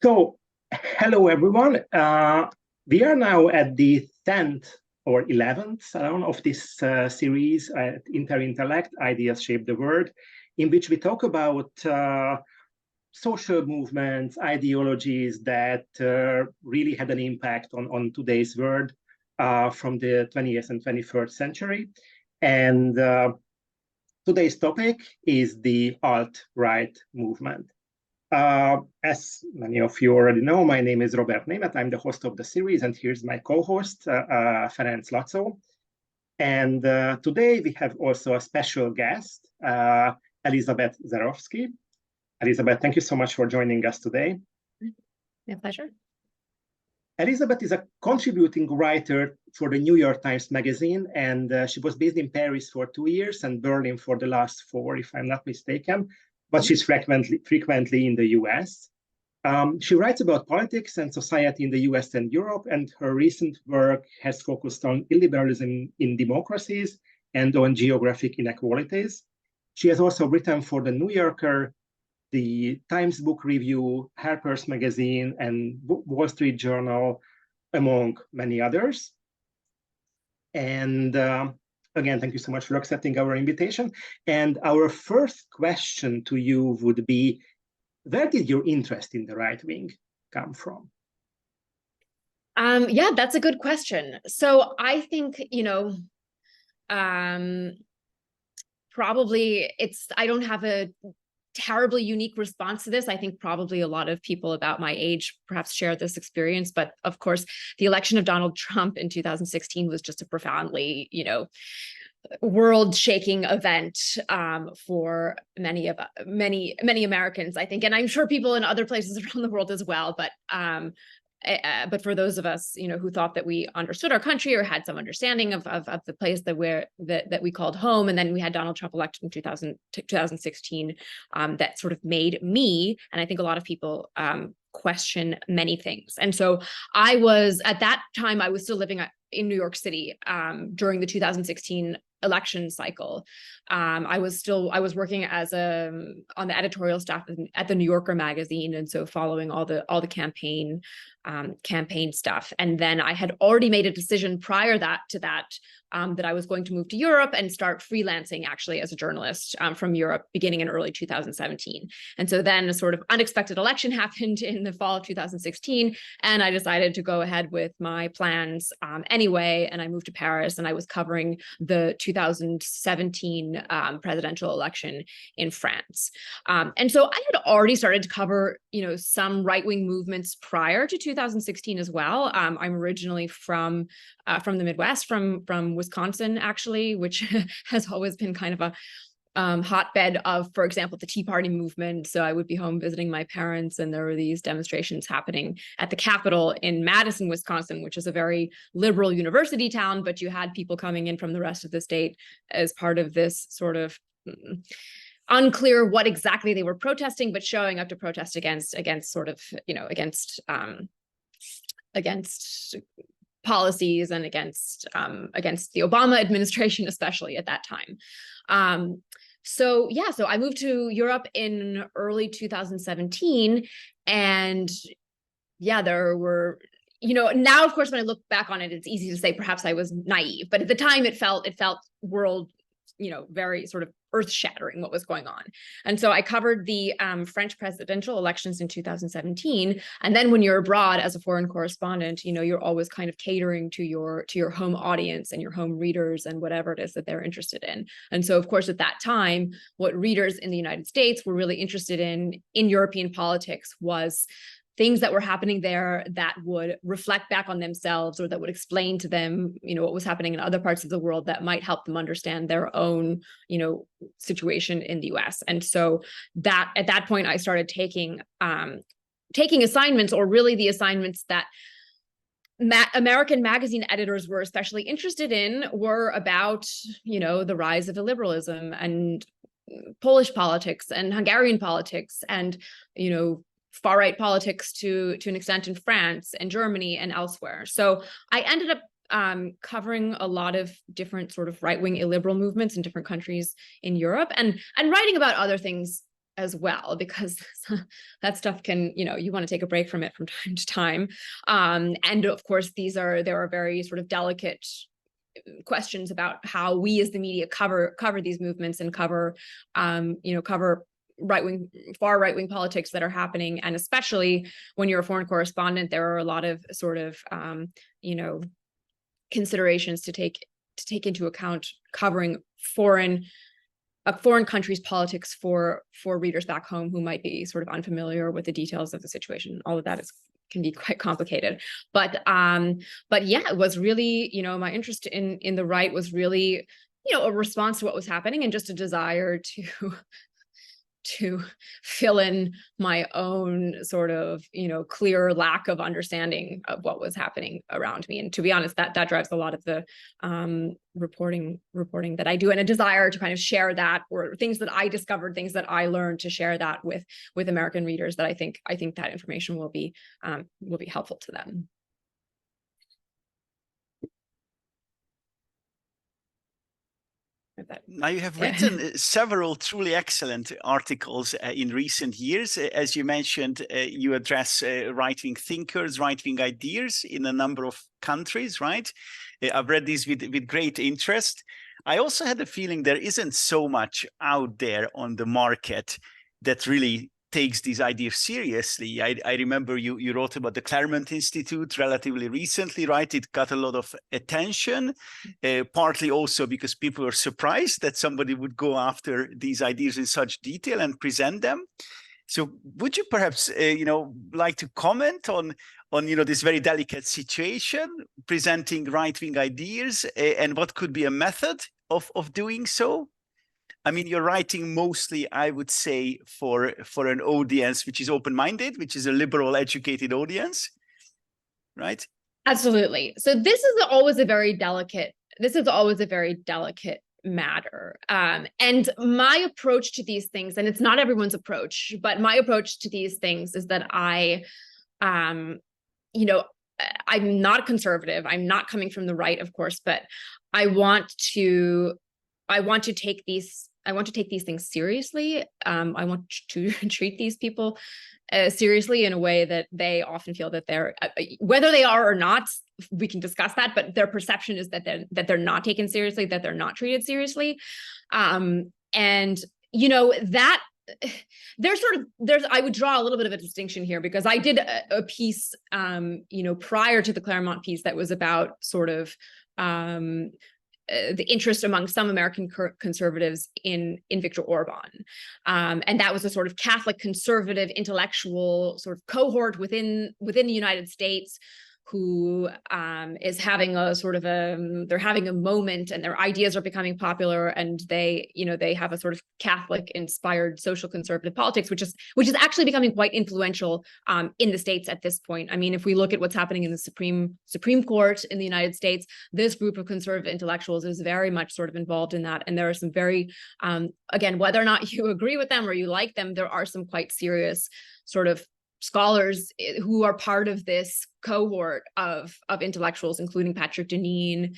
So, hello everyone. We are now at the 10th or 11th salon of this series at Intellect, Ideas Shape the World, in which we talk about social movements, ideologies that really had an impact on today's world from the 20th and 21st century. And today's topic is the alt-right movement. As many of you already know, my name is Robert Nemeth. I'm the host of the series, and here's my co-host, Ferenc Laczo. And today we have also a special guest, Elisabeth Zerofsky. Elisabeth, thank you so much for joining us today. My pleasure. Elisabeth is a contributing writer for the New York Times Magazine, and she was based in Paris for 2 years and Berlin for the last 4, if I'm not mistaken. But she's frequently in the US. She writes about politics and society in the US and Europe, and her recent work has focused on illiberalism in democracies and on geographic inequalities. She has also written for The New Yorker, the Times Book Review, Harper's Magazine, and Wall Street Journal, among many others. And again, thank you so much for accepting our invitation. And our first question to you would be, where did your interest in the right wing come from? Yeah, that's a good question. So I think, probably I don't have a terribly unique response to this. I think probably a lot of people about my age perhaps share this experience. But of course, the election of Donald Trump in 2016 was just a profoundly, world-shaking event for many Americans, I think, and I'm sure people in other places around the world as well. But for those of us, who thought that we understood our country or had some understanding of the place that we called home, and then we had Donald Trump elected in 2016, that sort of made me, and I think a lot of people, question many things. And so at that time, I was still living in New York City during the 2016 election cycle. I was working on the editorial staff at the New Yorker magazine, and so following all the campaign stuff. And then I had already made a decision prior to that that I was going to move to Europe and start freelancing actually as a journalist from Europe beginning in early 2017. And so then a sort of unexpected election happened in the fall of 2016, and I decided to go ahead with my plans anyway. And I moved to Paris, and I was covering the 2017 presidential election in France. And so I had already started to cover, some right-wing movements prior to 2016 as well. I'm originally from the Midwest, from Wisconsin, actually, which has always been kind of a hotbed of, for example, the Tea Party movement. So I would be home visiting my parents, and there were these demonstrations happening at the Capitol in Madison, Wisconsin, which is a very liberal university town, but you had people coming in from the rest of the state as part of this sort of unclear what exactly they were protesting, but showing up to protest against sort of, against policies and against the Obama administration, especially at that time. So I moved to Europe in early 2017, and there were, now of course when I look back on it, it's easy to say perhaps I was naive, but at the time it felt world, very sort of earth-shattering what was going on. And so I covered the French presidential elections in 2017. And then when you're abroad as a foreign correspondent, you're always kind of catering to your home audience and your home readers and whatever it is that they're interested in. And so, of course, at that time, what readers in the United States were really interested in European politics was things that were happening there that would reflect back on themselves, or that would explain to them, what was happening in other parts of the world that might help them understand their own, situation in the US. And so that at that point, I started taking assignments, or really the assignments that American magazine editors were especially interested in were about, the rise of illiberalism and Polish politics and Hungarian politics and, far-right politics to an extent in France and Germany and elsewhere. So I ended up covering a lot of different sort of right-wing illiberal movements in different countries in Europe, and writing about other things as well, because that stuff can, you want to take a break from it from time to time. And of course, there are very sort of delicate questions about how we as the media cover these movements and cover far right-wing politics that are happening. And especially when you're a foreign correspondent, there are a lot of sort of considerations to take into account covering a foreign country's politics for readers back home who might be sort of unfamiliar with the details of the situation. All of that can be quite complicated. But yeah, it was really, my interest in the right was really, a response to what was happening and just a desire to fill in my own sort of, clear lack of understanding of what was happening around me. And to be honest, that drives a lot of the reporting that I do, and a desire to kind of share that, or things that I discovered, things that I learned, to share that with American readers, that I think that information will be helpful to them. Now, you have written several truly excellent articles in recent years. As you mentioned, you address right-wing thinkers, right-wing ideas in a number of countries, right? I've read these with great interest. I also had the feeling there isn't so much out there on the market that really takes these ideas seriously. I remember you wrote about the Claremont Institute relatively recently, right? It got a lot of attention, partly also because people were surprised that somebody would go after these ideas in such detail and present them. So would you perhaps, like to comment on this very delicate situation, presenting right-wing ideas, and what could be a method of doing so? I mean, you're writing mostly, I would say, for an audience which is open-minded, which is a liberal, educated audience, right? Absolutely. So this is always a very delicate matter. And my approach to these things, and it's not everyone's approach, but my approach to these things is that I'm not conservative. I'm not coming from the right, of course, but I want to take these things seriously. I want to treat these people seriously in a way that they often feel that they're, whether they are or not, we can discuss that, but their perception is that they're not taken seriously, that they're not treated seriously. And that I would draw a little bit of a distinction here, because I did a piece, prior to the Claremont piece, that was about sort of the interest among some American conservatives in Viktor Orban. And that was a sort of Catholic conservative intellectual sort of cohort within the United States, who is having they're having a moment, and their ideas are becoming popular, and they have a sort of Catholic inspired social conservative politics, which is actually becoming quite influential in the States at this point. I mean, if we look at what's happening in the Supreme Court in the United States, this group of conservative intellectuals is very much sort of involved in that. And there are some very, again, whether or not you agree with them or you like them, there are some quite serious sort of scholars who are part of this cohort of intellectuals, including Patrick Deneen,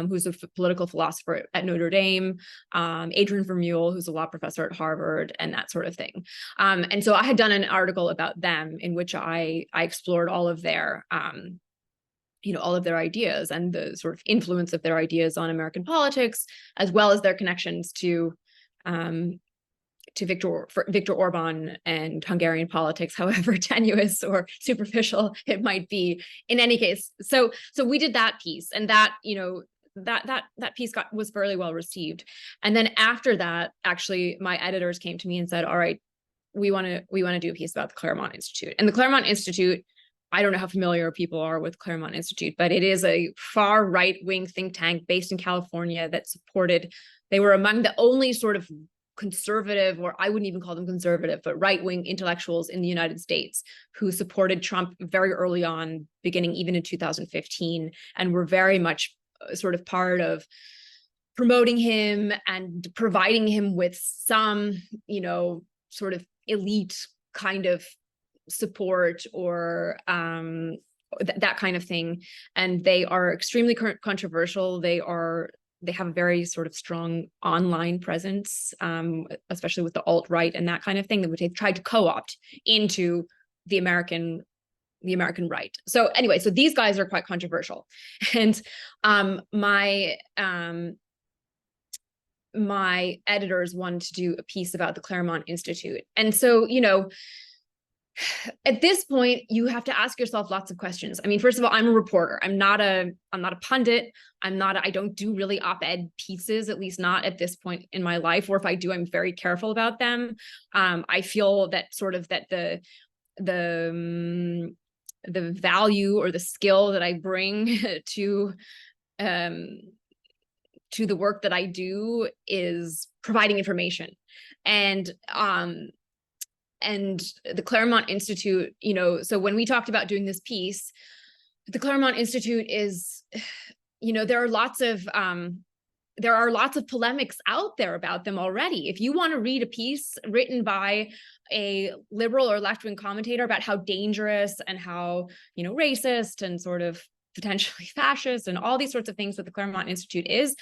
who's a political philosopher at Notre Dame, Adrian Vermeule, who's a law professor at Harvard, and that sort of thing. And so I had done an article about them in which I explored all of their ideas and the sort of influence of their ideas on American politics, as well as their connections to Viktor Orban and Hungarian politics, however tenuous or superficial it might be. In any case, so we did that piece, and that that piece was fairly well received. And then after that, actually, my editors came to me and said, "All right, we want to do a piece about the Claremont Institute." And the Claremont Institute, I don't know how familiar people are with Claremont Institute, but it is a far right-wing think tank based in California that they were among the only sort of conservative, or I wouldn't even call them conservative, but right-wing intellectuals in the United States who supported Trump very early on, beginning even in 2015, and were very much sort of part of promoting him and providing him with some, sort of elite kind of support or that kind of thing. And they are extremely controversial. They are they have a very sort of strong online presence, especially with the alt-right and that kind of thing, that they've tried to co-opt into the American right. So anyway, so these guys are quite controversial. And my editors wanted to do a piece about the Claremont Institute. And so, you know, at this point, you have to ask yourself lots of questions. I mean, first of all, I'm a reporter. I'm not a pundit. I don't do really op-ed pieces, at least not at this point in my life. Or if I do, I'm very careful about them. I feel that sort of that the value or the skill that I bring to the work that I do is providing information. And the Claremont Institute, you know, so when we talked about doing this piece, the Claremont Institute is, you know, there are lots of polemics out there about them already. If you want to read a piece written by a liberal or left-wing commentator about how dangerous and how, you know, racist and sort of potentially fascist and all these sorts of things that the Claremont Institute is,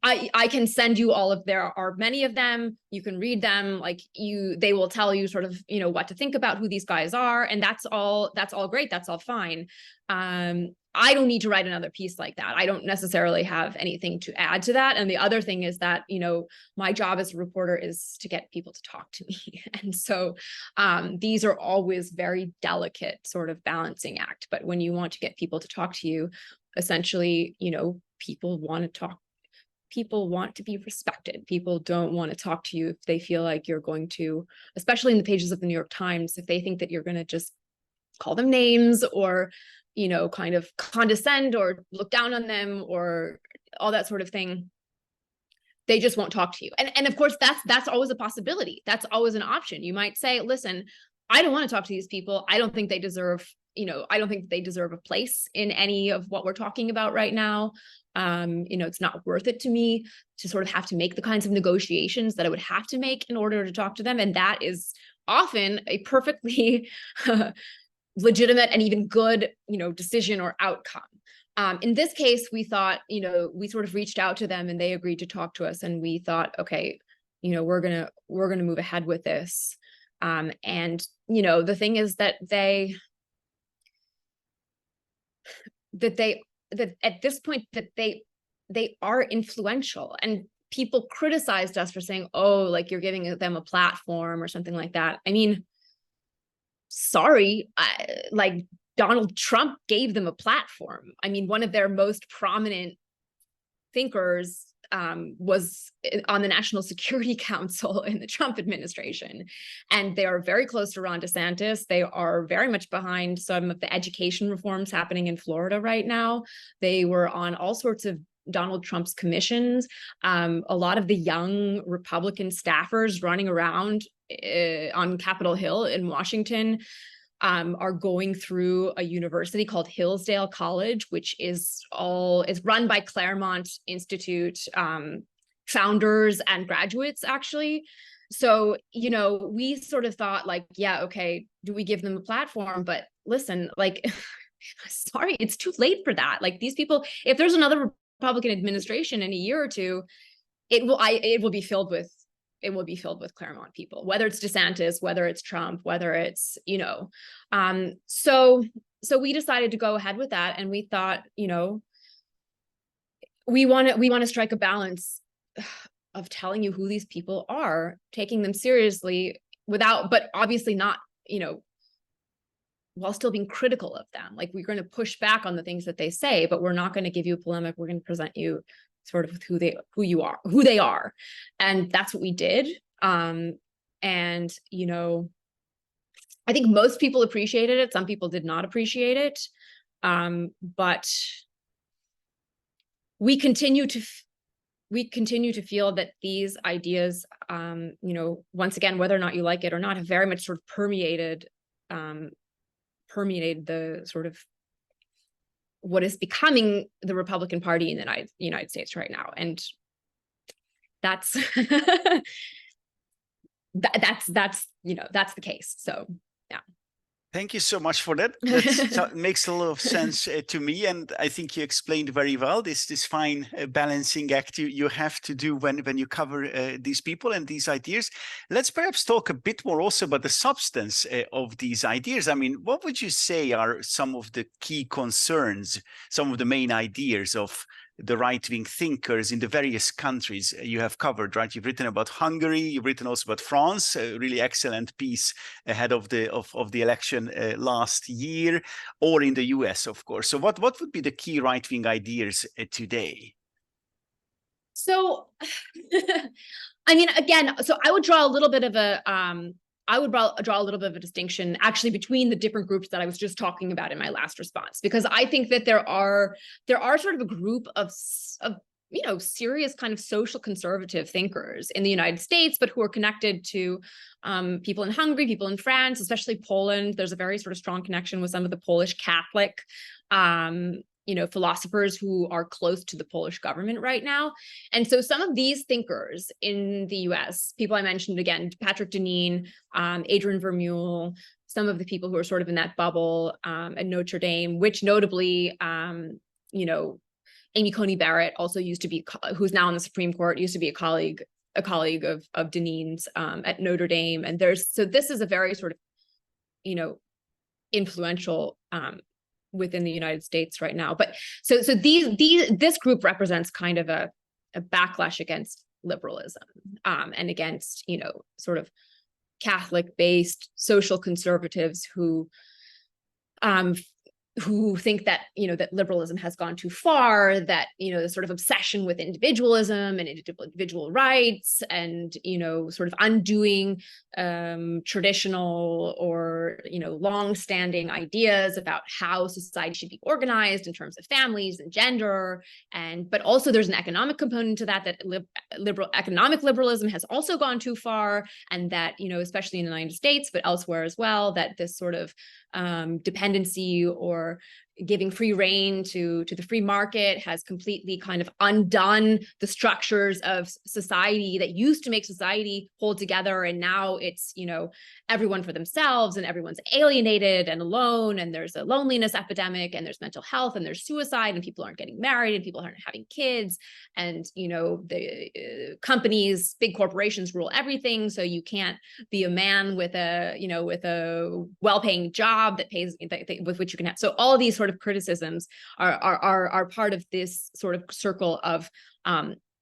I can send you all of, there are many of them. You can read them. Like they will tell you sort of, you know, what to think about who these guys are. And that's all great. That's all fine. I don't need to write another piece like that. I don't necessarily have anything to add to that. And the other thing is that, you know, my job as a reporter is to get people to talk to me. And so these are always very delicate sort of balancing act. But when you want to get people to talk to you, essentially, you know, people want to talk. People want to be respected. People don't want to talk to you if they feel like you're going to, especially in the pages of the New York Times, if they think that you're going to just call them names or, you know, kind of condescend or look down on them or all that sort of thing, they just won't talk to you. And of course, that's always a possibility. That's always an option. You might say, listen, I don't want to talk to these people. I don't think they deserve, you know, I don't think they deserve a place in any of what we're talking about right now. You know, it's not worth it to me to sort of have to make the kinds of negotiations that I would have to make in order to talk to them. And that is often a perfectly legitimate and even good, you know, decision or outcome. In this case, we thought, you know, we sort of reached out to them and they agreed to talk to us. And we thought, okay, you know, we're gonna move ahead with this. And, you know, the thing is that that at this point that they are influential, and people criticized us for saying, oh, like you're giving them a platform or something like that. I mean, sorry, like Donald Trump gave them a platform. I mean, one of their most prominent thinkers was on the National Security Council in the Trump administration. And they are very close to Ron DeSantis. They are very much behind some of the education reforms happening in Florida right now. They were on all sorts of Donald Trump's commissions. A lot of the young Republican staffers running around on Capitol Hill in Washington are going through a university called Hillsdale College, which is run by Claremont Institute founders and graduates, actually. So, you know, we sort of thought like, yeah, okay, do we give them a platform? But listen, like, sorry, it's too late for that. Like these people, if there's another Republican administration in a year or two, it will be filled with Claremont people, whether it's DeSantis, whether it's Trump, whether it's, you know, so we decided to go ahead with that. And we thought, you know, we want to strike a balance of telling you who these people are, taking them seriously but obviously not, you know, while still being critical of them. Like we're going to push back on the things that they say, but we're not going to give you a polemic. We're going to present you sort of with who they are. And that's what we did. And, you know, I think most people appreciated it. Some people did not appreciate it. But we continue to feel that these ideas, you know, once again, whether or not you like it or not, have very much sort of permeated the sort of what is becoming the Republican Party in the United States right now. And that's that's you know, that's the case. So yeah. Thank you so much for that. That makes a lot of sense to me, and I think you explained very well this fine balancing act you have to do when you cover these people and these ideas. Let's perhaps talk a bit more also about the substance of these ideas. I mean, what would you say are some of the key concerns, some of the main ideas of the right-wing thinkers in the various countries you have covered, right? You've written about Hungary, you've written also about France, a really excellent piece ahead of the election last year, or in the US, of course. So what would be the key right-wing ideas today? So, I mean, again, so I would draw a little bit of a draw a little bit of a distinction actually between the different groups that I was just talking about in my last response, because I think that there are sort of a group of serious kind of social conservative thinkers in the United States, but who are connected to people in Hungary, people in France, especially Poland. There's a very sort of strong connection with some of the Polish Catholic philosophers who are close to the Polish government right now. And so some of these thinkers in the US, people I mentioned again, Patrick Deneen, Adrian Vermeule, some of the people who are sort of in that bubble at Notre Dame, which notably, Amy Coney Barrett also used to be, who's now on the Supreme Court, used to be a colleague of Deneen's at Notre Dame. And so this is a very sort of, influential within the United States right now. But so this group represents kind of a backlash against liberalism and against, sort of Catholic-based social conservatives who think that, that liberalism has gone too far, that, the sort of obsession with individualism and individual rights and, sort of undoing traditional or, long-standing ideas about how society should be organized in terms of families and gender. But also there's an economic component to that economic liberalism has also gone too far. And that, especially in the United States, but elsewhere as well, that this sort of dependency or giving free rein to the free market has completely kind of undone the structures of society that used to make society hold together. And now it's, everyone for themselves and everyone's alienated and alone. And there's a loneliness epidemic and there's mental health and there's suicide and people aren't getting married and people aren't having kids. And, the companies, big corporations rule everything. So you can't be a man with a well-paying job that pays with which you can have. So all of these sort of criticisms are part of this sort of circle of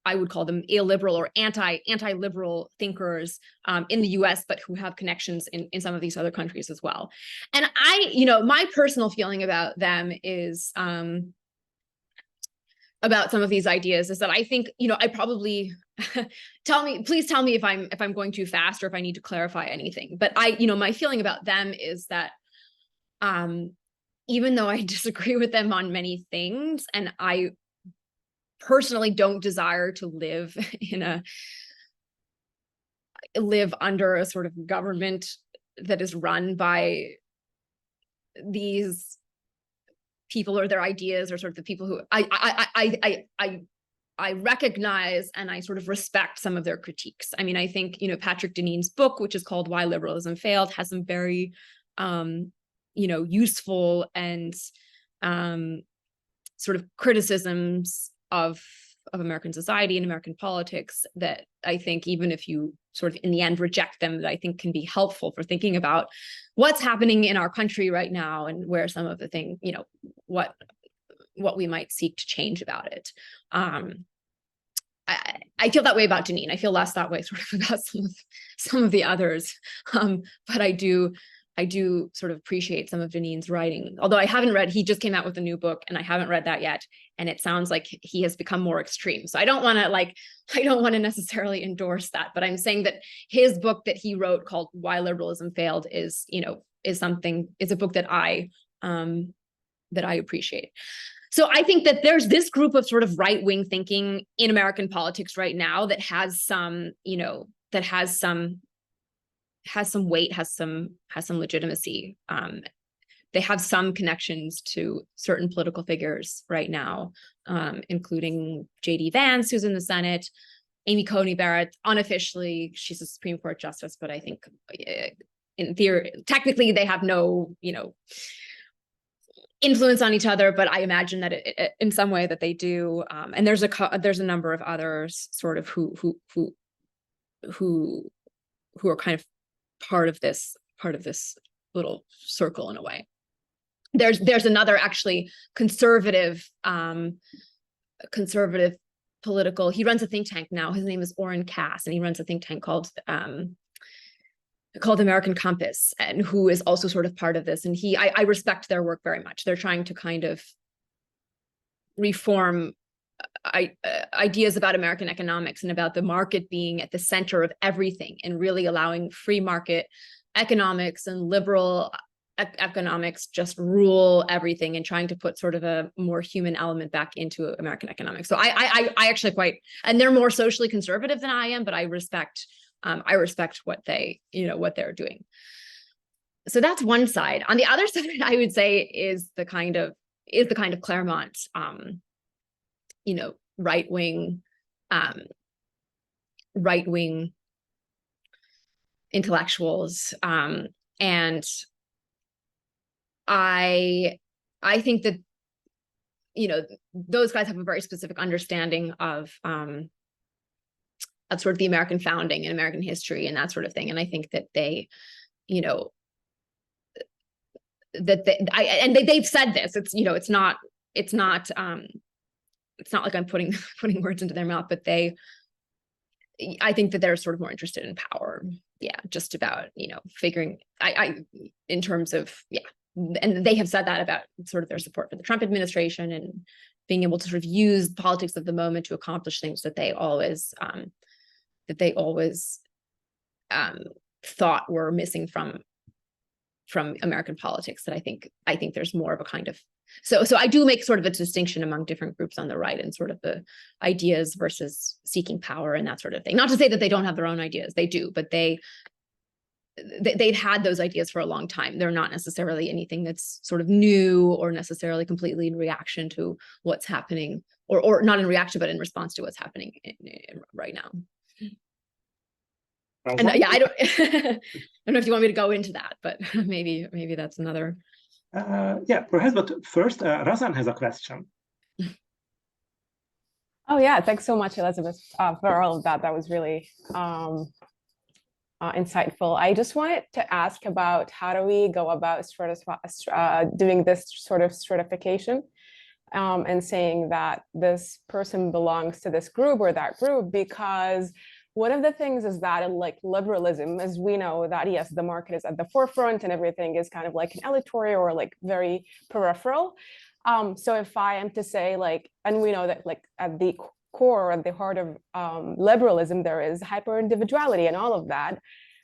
I would call them illiberal or anti-liberal thinkers in the US, but who have connections in some of these other countries as well. And my personal feeling about them is about some of these ideas is that I think, I probably please tell me if I'm going too fast or if I need to clarify anything. But my feeling about them is that even though I disagree with them on many things, and I personally don't desire to live under a sort of government that is run by these people or their ideas or sort of the people who I recognize and I sort of respect some of their critiques. I mean, I think, Patrick Deneen's book, which is called Why Liberalism Failed, has some very, useful and sort of criticisms of American society and American politics that I think, even if you sort of in the end reject them, that I think can be helpful for thinking about what's happening in our country right now and where some of the things, what we might seek to change about it. I feel that way about Deneen. I feel less that way sort of about some of the others. But I do sort of appreciate some of Deneen's writing. Although I haven't read, he just came out with a new book and I haven't read that yet. And it sounds like he has become more extreme. So I don't want to necessarily endorse that, but I'm saying that his book that he wrote called Why Liberalism Failed is a book that I appreciate. So I think that there's this group of sort of right-wing thinking in American politics right now that has some weight, has some legitimacy. They have some connections to certain political figures right now, including J.D. Vance, who's in the Senate, Amy Coney Barrett. Unofficially, she's a Supreme Court justice, but I think in theory, technically they have no, influence on each other, but I imagine that in some way that they do. And there's a number of others sort of who are kind of part of this little circle in a way. There's another actually conservative political. He runs a think tank now. His name is Oren Cass, and he runs a think tank called American Compass, and who is also sort of part of this. And I respect their work very much. They're trying to kind of reform ideas about American economics and about the market being at the center of everything, and really allowing free market economics and liberal economics just rule everything, and trying to put sort of a more human element back into American economics. So I actually and they're more socially conservative than I am, but I respect what they're doing. So that's one side. On the other side, I would say is the kind of Claremont, right-wing intellectuals. And I think that, those guys have a very specific understanding of sort of the American founding and American history and that sort of thing. And I think that they, they've said this. It's not like I'm putting words into their mouth, but I think that they're sort of more interested in power. Yeah, just about, figuring in terms of, and they have said that about sort of their support for the Trump administration and being able to sort of use politics of the moment to accomplish things that they always thought were missing from American politics. That I think there's more of a kind of, so I do make sort of a distinction among different groups on the right and sort of the ideas versus seeking power and that sort of thing. Not to say that they don't have their own ideas, they do, but they've had those ideas for a long time. They're not necessarily anything that's sort of new or necessarily completely in reaction to what's happening, or not in reaction, but in response to what's happening right now. And I don't know if you want me to go into that, but maybe that's another. Perhaps, but first, Razan has a question. Oh yeah, thanks so much, Elisabeth, for all of that. That was really insightful. I just wanted to ask about how do we go about doing this sort of stratification and saying that this person belongs to this group or that group, because one of the things is that in like liberalism, as we know that, yes, the market is at the forefront and everything is kind of like an elitary or like very peripheral. So if I am to say like, and we know that like at the core, at the heart of liberalism, there is hyper-individuality and all of that.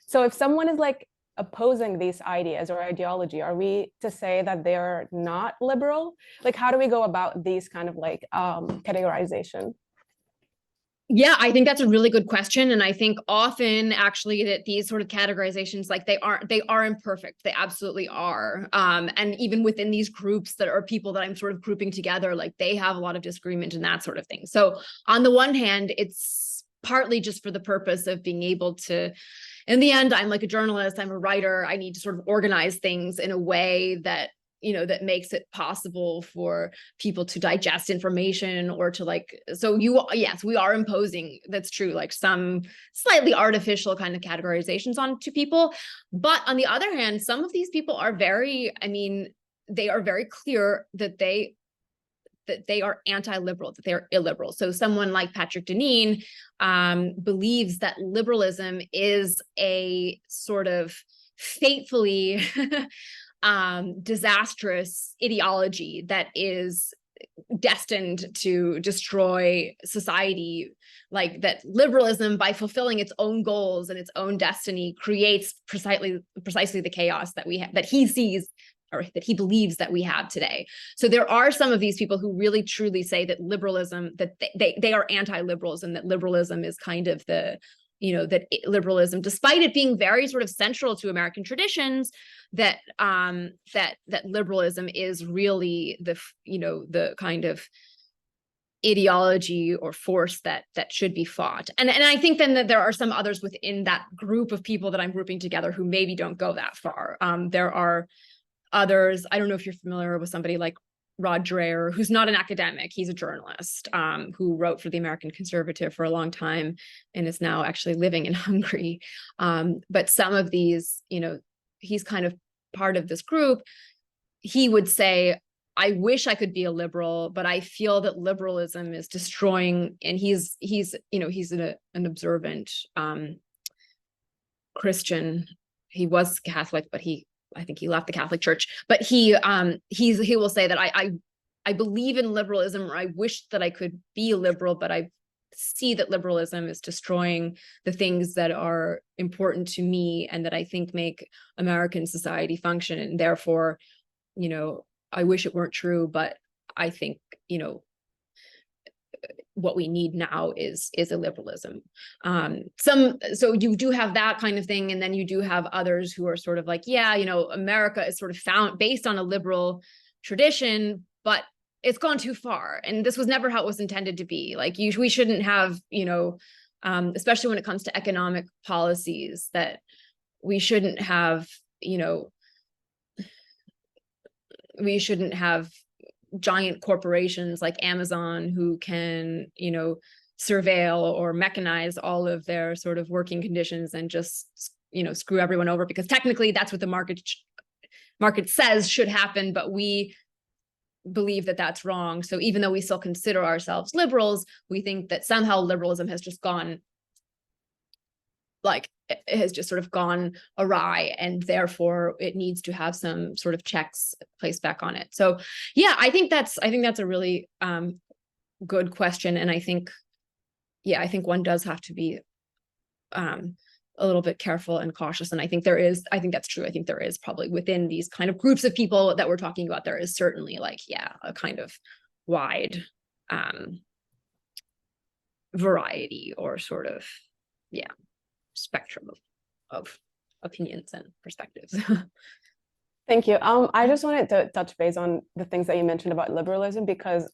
So if someone is like opposing these ideas or ideology, are we to say that they are not liberal? Like, how do we go about these kind of like categorization? Yeah, I think that's a really good question. And I think often actually that these sort of categorizations, like they are imperfect. They absolutely are. And even within these groups that are people that I'm sort of grouping together, like they have a lot of disagreement and that sort of thing. So on the one hand, it's partly just for the purpose of being able to, in the end, I'm like a journalist, I'm a writer, I need to sort of organize things in a way that that makes it possible for people to digest information or to like, so yes, we are imposing, that's true, like some slightly artificial kind of categorizations onto people. But on the other hand, some of these people are they are very clear that they are anti-liberal, that they are illiberal. So someone like Patrick Deneen believes that liberalism is a sort of fatefully disastrous ideology that is destined to destroy society, like that liberalism, by fulfilling its own goals and its own destiny, creates precisely the chaos that we have, that he sees or that he believes that we have today. So there are some of these people who really truly say that liberalism, that they are anti-liberals, and that liberalism is kind of the that liberalism, despite it being very sort of central to American traditions, that liberalism is really the kind of ideology or force that should be fought. And I think then that there are some others within that group of people that I'm grouping together who maybe don't go that far. There are others. I don't know if you're familiar with somebody like Rod Dreher, who's not an academic. He's a journalist who wrote for the American Conservative for a long time and is now actually living in Hungary. But some of these, he's kind of part of this group. He would say, I wish I could be a liberal, but I feel that liberalism is destroying, and he's an observant Christian. He was Catholic, but I think he left the Catholic Church. But he will say that I believe in liberalism, or I wish that I could be liberal, but I see that liberalism is destroying the things that are important to me and that I think make American society function, and therefore, I wish it weren't true, but I think, what we need now is a liberalism. So you do have that kind of thing. And then you do have others who are sort of like, America is sort of based on a liberal tradition, but it's gone too far. And this was never how it was intended to be. Like we shouldn't have, especially when it comes to economic policies, that we shouldn't have, we shouldn't have giant corporations like Amazon who can, surveil or mechanize all of their sort of working conditions and just, screw everyone over, because technically that's what the market says should happen, but we believe that that's wrong. So even though we still consider ourselves liberals, we think that somehow liberalism has just gone, it has just sort of gone awry, and therefore it needs to have some sort of checks placed back on it. So yeah, I think that's a really good question. And I think one does have to be a little bit careful and cautious. And I think that's true. I think there is probably within these kind of groups of people that we're talking about, there is certainly a kind of wide variety or sort of, spectrum of opinions and perspectives. Thank you. I just wanted to touch base on the things that you mentioned about liberalism, because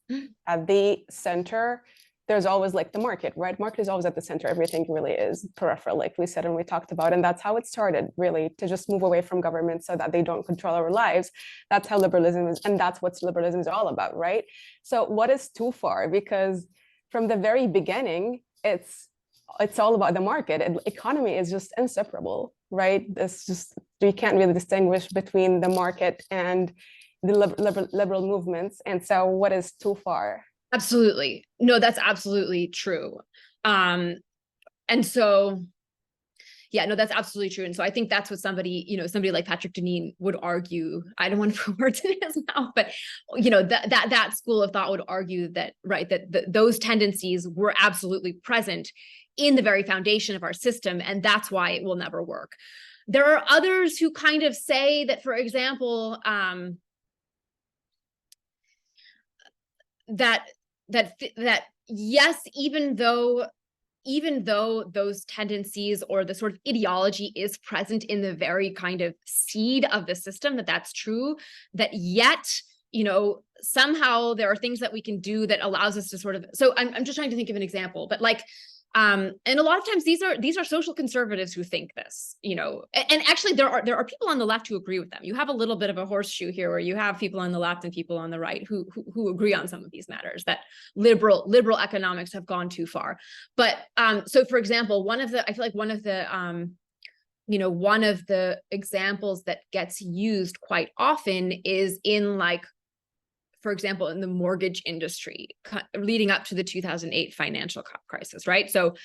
at the center, there's always the market, right? Market is always at the center. Everything really is peripheral, like we said and we talked about. And that's how it started, really, to just move away from government so that they don't control our lives. That's how liberalism is. And that's what liberalism is all about, right? So what is too far? Because from the very beginning, it's all about the market, and economy is just inseparable, right? It's just, you can't really distinguish between the market and the liberal movements. And so what is too far? Absolutely. No, that's absolutely true. And so, that's absolutely true. And so I think that's what somebody like Patrick Deneen would argue. I don't want to put words in his mouth, but that school of thought would argue that, right, that those tendencies were absolutely present in the very foundation of our system, and that's why it will never work. There are others who kind of say that, for example, that yes, even though those tendencies or the sort of ideology is present in the very kind of seed of the system, that's true, that yet, somehow there are things that we can do that allows us to sort of, so I'm just trying to think of an example, but and a lot of times these are social conservatives who think this, and actually there are people on the left who agree with them. You have a little bit of a horseshoe here where you have people on the left and people on the right who agree on some of these matters, that liberal economics have gone too far. But so for example, one of the examples that gets used quite often is in for example, in the mortgage industry leading up to the 2008 financial crisis, right? So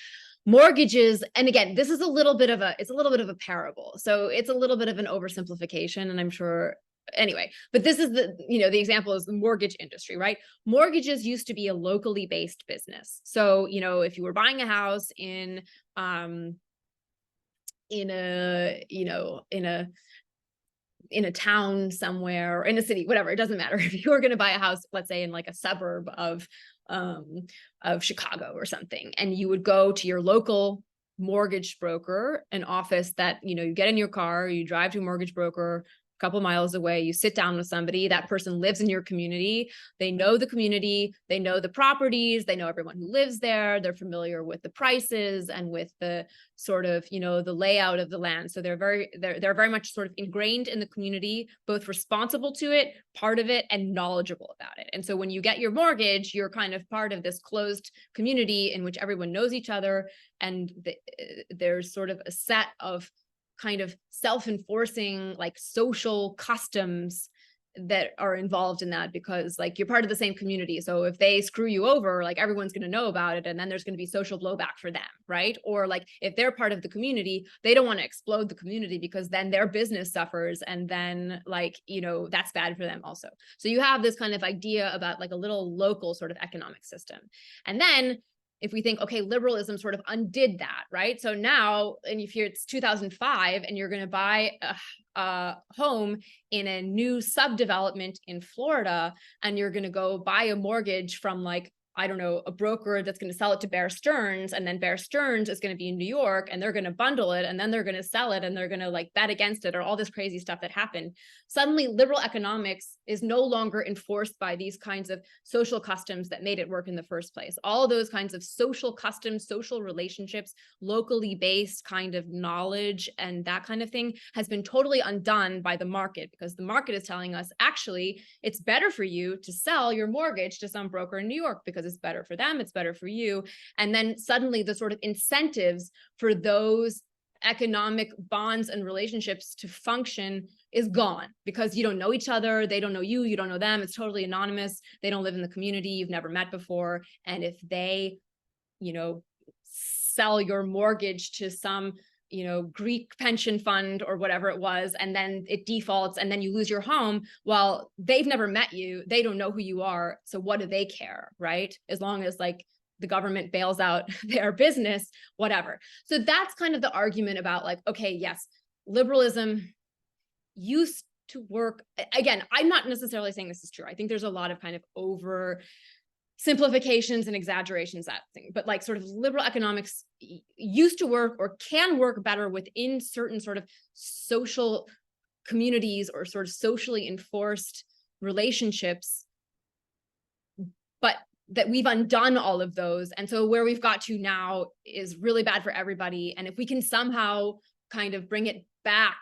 mortgages, and again, this is a little bit of a parable. So it's a little bit of an oversimplification, and I'm sure, anyway, but this is the example is the mortgage industry, right? Mortgages used to be a locally based business. So, if you were buying a house in a town somewhere, or in a city, whatever, it doesn't matter. If you were going to buy a house, let's say in a suburb of Chicago or something, and you would go to your local mortgage broker, an office that, you get in your car, you drive to a mortgage broker, couple miles away, you sit down with somebody, that person lives in your community, they know the community, they know the properties, they know everyone who lives there, they're familiar with the prices and with the sort of, you know, the layout of the land. So they're very much sort of ingrained in the community, both responsible to it, part of it, and knowledgeable about it. And so when you get your mortgage, you're kind of part of this closed community in which everyone knows each other, and there's sort of a set of kind of self-enforcing like social customs that are involved in that, because like you're part of the same community. So if they screw you over, like everyone's going to know about it, and then there's going to be social blowback for them, right? Or like if they're part of the community, they don't want to explode the community because then their business suffers, and then like, you know, that's bad for them also. So you have this kind of idea about like a little local sort of economic system. And then if we think, okay, liberalism sort of undid that, right? So now, and if it's 2005 and you're going to buy a home in a new subdevelopment in Florida, and you're going to go buy a mortgage from like, I don't know, a broker that's going to sell it to Bear Stearns, and then Bear Stearns is going to be in New York, and they're going to bundle it, and then they're going to sell it, and they're going to like bet against it, or all this crazy stuff that happened. Suddenly, liberal economics is no longer enforced by these kinds of social customs that made it work in the first place. All of those kinds of social customs, social relationships, locally based kind of knowledge, and that kind of thing has been totally undone by the market, because the market is telling us, actually, it's better for you to sell your mortgage to some broker in New York because it's better for them, it's better for you. And then suddenly the sort of incentives for those economic bonds and relationships to function is gone, because you don't know each other, they don't know you, you don't know them, it's totally anonymous, they don't live in the community, you've never met before. And if they, you know, sell your mortgage to some, you know, Greek pension fund or whatever it was, and then it defaults and then you lose your home, well, they've never met you, they don't know who you are, so what do they care, right? As long as like the government bails out their business, whatever. So that's kind of the argument about like, okay, yes, liberalism used to work. Again, I'm not necessarily saying this is true. I think there's a lot of kind of over simplifications and exaggerations, that thing, but like sort of liberal economics used to work or can work better within certain sort of social communities or sort of socially enforced relationships, but that we've undone all of those. And so where we've got to now is really bad for everybody. And if we can somehow kind of bring back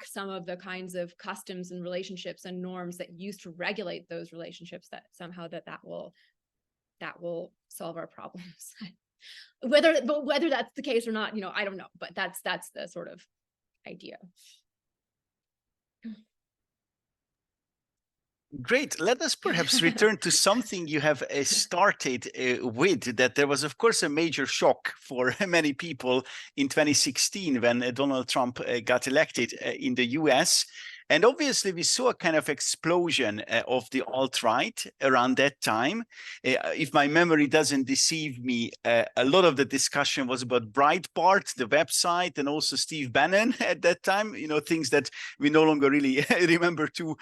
some of the kinds of customs and relationships and norms that used to regulate those relationships, that somehow that will solve our problems. whether that's the case or not, you know, I don't know, but that's the sort of idea. Great. Let us perhaps return to something you have started with, that there was, of course, a major shock for many people in 2016 when Donald Trump got elected in the US. And obviously, we saw a kind of explosion of the alt-right around that time. If my memory doesn't deceive me, a lot of the discussion was about Breitbart, the website, and also Steve Bannon at that time. You know, things that we no longer really remember too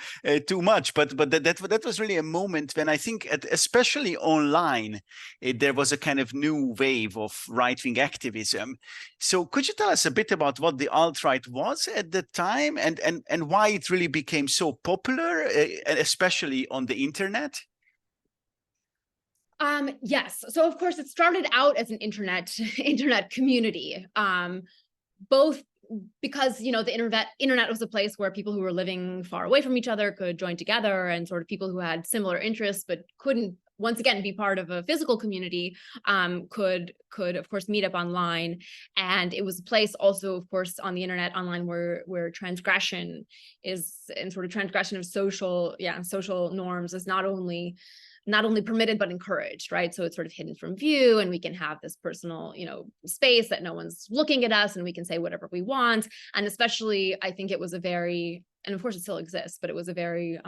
much. But that was really a moment when I think, especially online, there was a kind of new wave of right-wing activism. So could you tell us a bit about what the alt-right was at the time, and why it really became so popular, especially on the internet? Yes. So of course it started out as an internet community, both because, you know, the internet was a place where people who were living far away from each other could join together, and sort of people who had similar interests but couldn't, once again, be part of a physical community, could of course meet up online. And it was a place also, of course, on the internet online where transgression is, and sort of transgression of social norms is not only permitted but encouraged, right? So it's sort of hidden from view, and we can have this personal, you know, space that no one's looking at us, and we can say whatever we want. And especially, I think it was a very, and of course it still exists, but it was a very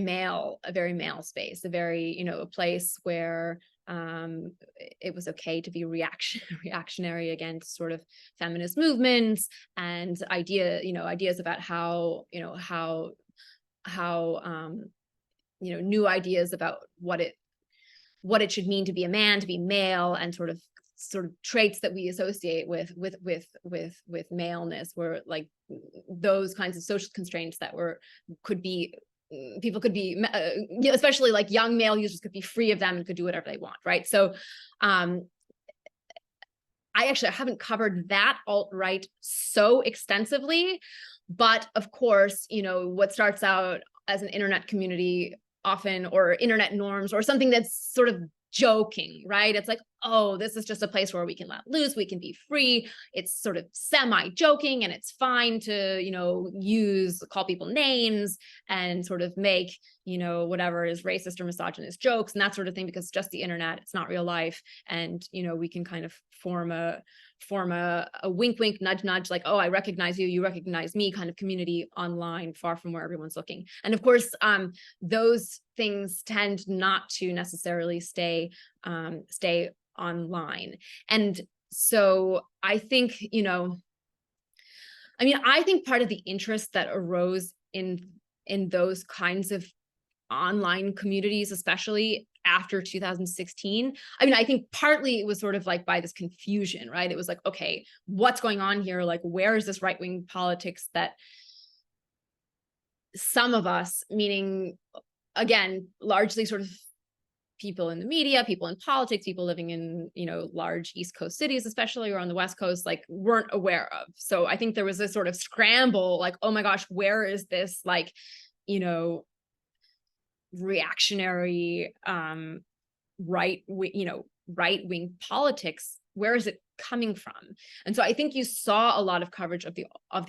male space, a very, you know, a place where it was okay to be reactionary against sort of feminist movements and ideas about how new ideas about what it should mean to be a man, to be male, and sort of sort of traits that we associate with maleness, were like those kinds of social constraints that could be, people could be, especially like young male users could be free of them and could do whatever they want, right? So I haven't covered that alt-right so extensively, but of course, you know, what starts out as an internet community often, or internet norms, or something that's sort of joking, right? It's like, oh, this is just a place where we can let loose, we can be free. It's sort of semi-joking, and it's fine to, you know, call people names and sort of make, you know, whatever is racist or misogynist jokes and that sort of thing, because it's just the internet, it's not real life. And, you know, we can kind of form a wink, wink, nudge, nudge, like, oh, I recognize you, you recognize me kind of community online, far from where everyone's looking. And of course, those things tend not to necessarily stay online. And so I think, you know, I mean, I think part of the interest that arose in those kinds of online communities, especially after 2016, I mean, I think partly it was sort of like by this confusion, right? It was like, okay, what's going on here? Like, where is this right-wing politics that some of us, meaning, again, largely sort of people in the media, people in politics, people living in, you know, large East Coast cities, especially, or on the West Coast, like, weren't aware of. So I think there was a sort of scramble, like, oh my gosh, where is this, like, you know, reactionary right-wing politics, where is it coming from? And so I think you saw a lot of coverage of the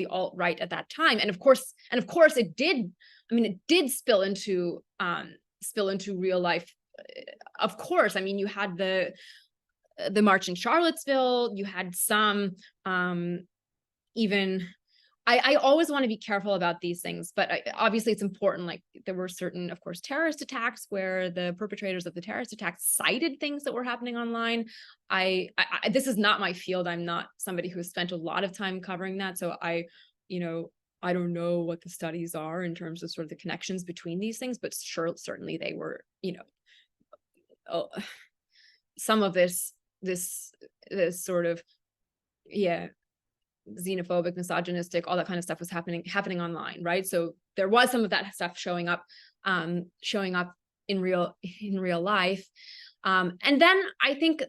alt-right at that time, and of course it did, I mean, it did spill into real life. Of course, I mean, you had the march in Charlottesville, you had some even, I always want to be careful about these things, but obviously it's important. Like, there were certain, of course, terrorist attacks where the perpetrators of the terrorist attacks cited things that were happening online. This is not my field. I'm not somebody who has spent a lot of time covering that. So I don't know what the studies are in terms of sort of the connections between these things, but certainly they were, you know, some of this sort of, yeah, xenophobic, misogynistic, all that kind of stuff was happening online, right? So there was some of that stuff showing up in real life. And then I think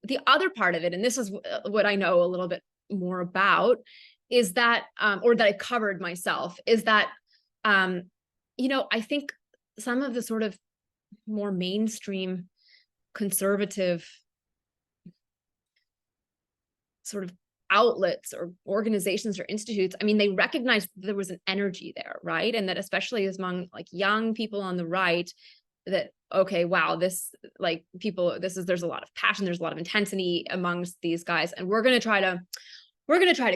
the other part of it, and this is what I know a little bit more about, is that, or that I covered myself, is that, you know, I think some of the sort of more mainstream conservative sort of outlets or organizations or institutes, I mean, they recognized there was an energy there, right? And that especially among like young people on the right, that, okay, wow, there's a lot of passion, there's a lot of intensity amongst these guys, and we're going to try to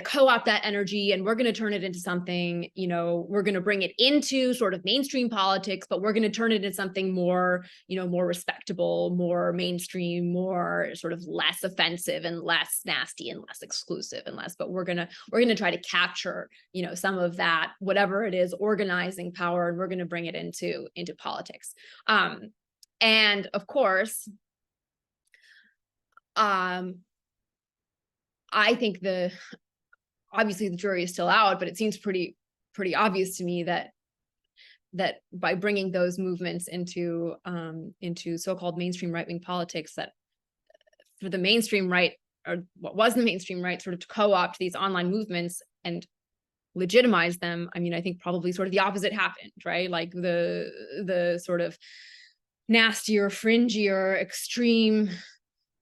co-opt that energy, and we're going to turn it into something, you know, we're going to bring it into sort of mainstream politics, but we're going to turn it into something more, you know, more respectable, more mainstream, more sort of less offensive and less nasty and less exclusive and less, but we're going to try to capture, you know, some of that, whatever it is, organizing power, and we're going to bring it into politics. And of course, I think obviously the jury is still out, but it seems pretty obvious to me that by bringing those movements into so-called mainstream right-wing politics, that for the mainstream right, or what was the mainstream right, sort of to co-opt these online movements and legitimize them, I mean, I think probably sort of the opposite happened, right? Like the sort of nastier, fringier, extreme,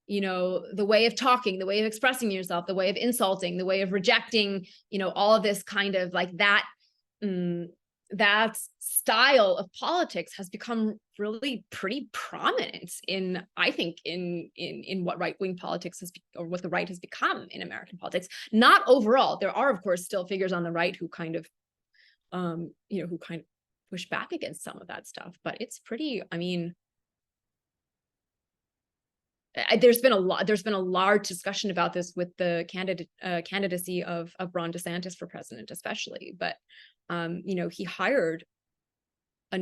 you know, the way of talking, the way of expressing yourself, the way of insulting, the way of rejecting, you know, all of this kind of like that, that style of politics has become really pretty prominent in, I think, in what right-wing politics has, or what the right has become in American politics. Not overall. There are, of course, still figures on the right who kind of, you know, who kind of push back against some of that stuff, but it's pretty, I mean, there's been a large discussion about this with the candidacy of Ron DeSantis for president, especially. But you know, he hired a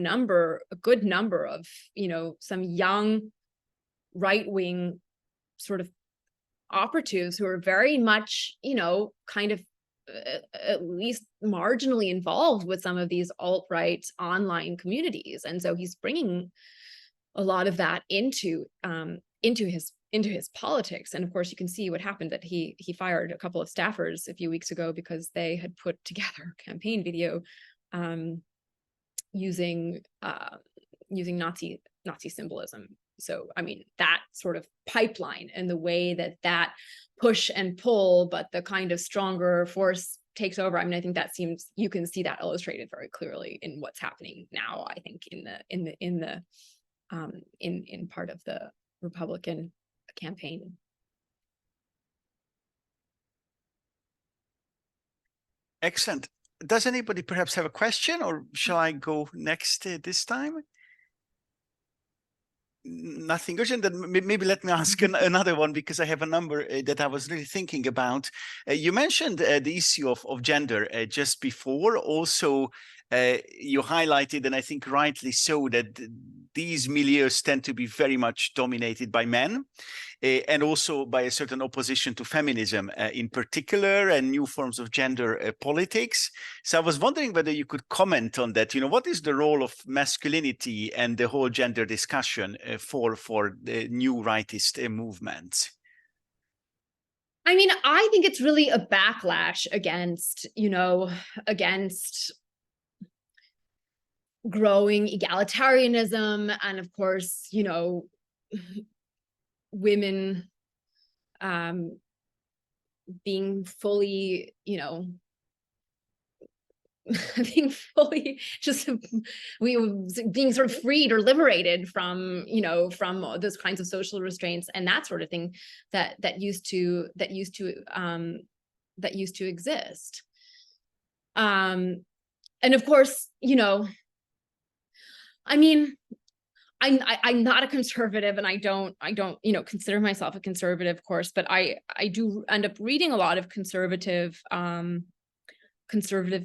good number of, you know, some young right-wing sort of operatives who are very much, you know, kind of at least marginally involved with some of these alt-right online communities. And so he's bringing a lot of that into his politics. And of course, you can see what happened, that he fired a couple of staffers a few weeks ago because they had put together a campaign video using Nazi symbolism. So, I mean, that sort of pipeline and the way that push and pull, but the kind of stronger force takes over. I mean, I think that seems, you can see that illustrated very clearly in what's happening now, I think, in part of the Republican campaign. Excellent. Does anybody perhaps have a question, or shall I go next this time? Nothing urgent. Then maybe let me ask another one, because I have a number that I was really thinking about. You mentioned the issue of gender just before. Also, you highlighted, and I think rightly so, that these milieus tend to be very much dominated by men, and also by a certain opposition to feminism in particular, and new forms of gender politics. So I was wondering whether you could comment on that. You know, what is the role of masculinity and the whole gender discussion for the new rightist movements? I mean, I think it's really a backlash against, you know, against growing egalitarianism, and of course, you know, women being fully, you know, being fully just being sort of freed or liberated from, you know, from those kinds of social restraints and that sort of thing that used to exist. And of course, you know, I mean, I'm not a conservative, and I don't, you know, consider myself a conservative, of course, but I do end up reading a lot of conservative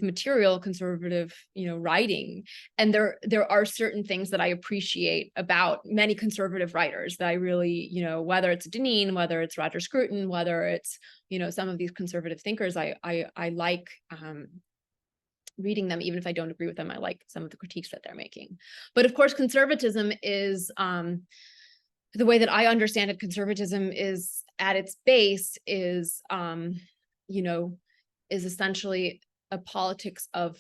material, conservative, you know, writing. And there are certain things that I appreciate about many conservative writers that I really, you know, whether it's Deneen, whether it's Roger Scruton, whether it's, you know, some of these conservative thinkers, I like reading them, even if I don't agree with them. I like some of the critiques that they're making. But of course, conservatism is, the way that I understand it, conservatism is at its base is, you know, is essentially a politics of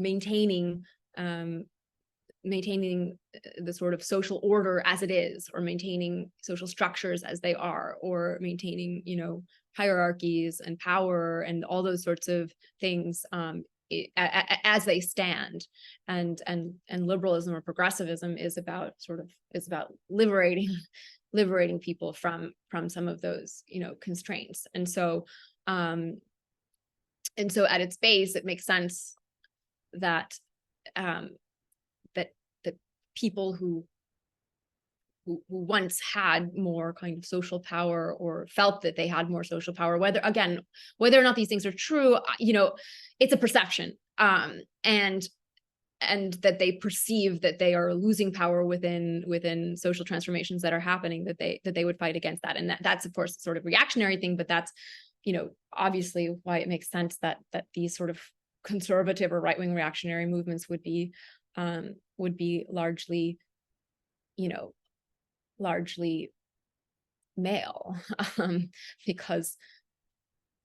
maintaining the sort of social order as it is, or maintaining social structures as they are, or maintaining, you know, hierarchies and power and all those sorts of things as they stand. And liberalism or progressivism is about liberating people from some of those, you know, constraints. And so at its base, it makes sense that that people who once had more kind of social power, or felt that they had more social power, whether or not these things are true, you know, it's a perception, and that they perceive that they are losing power within social transformations that are happening, that they would fight against that. And that's of course sort of reactionary thing, but that's, you know, obviously why it makes sense that these sort of conservative or right-wing reactionary movements would be largely, you know, largely male, because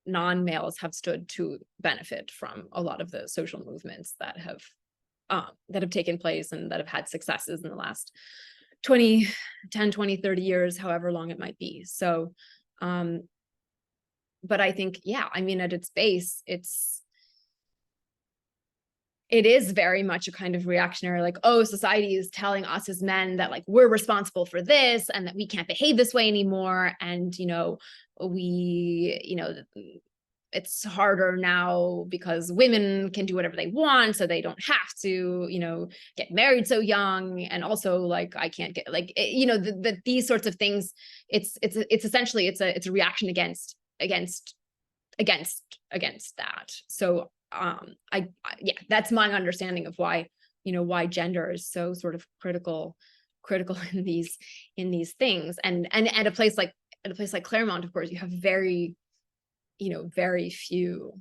non-males have stood to benefit from a lot of the social movements that have taken place and that have had successes in the last 10, 20, 30 years, however long it might be. So, but I think, yeah, I mean, at its base, it is very much a kind of reactionary, like, oh, society is telling us as men that, like, we're responsible for this and that we can't behave this way anymore. And, you know, it's harder now because women can do whatever they want, so they don't have to, you know, get married so young. And also, like, I can't get, like, you know, these sorts of things. It's essentially, it's a reaction against that. So yeah, that's my understanding of why, you know, why gender is so sort of critical in these things. And at a place like at a place like Claremont, of course, you have very few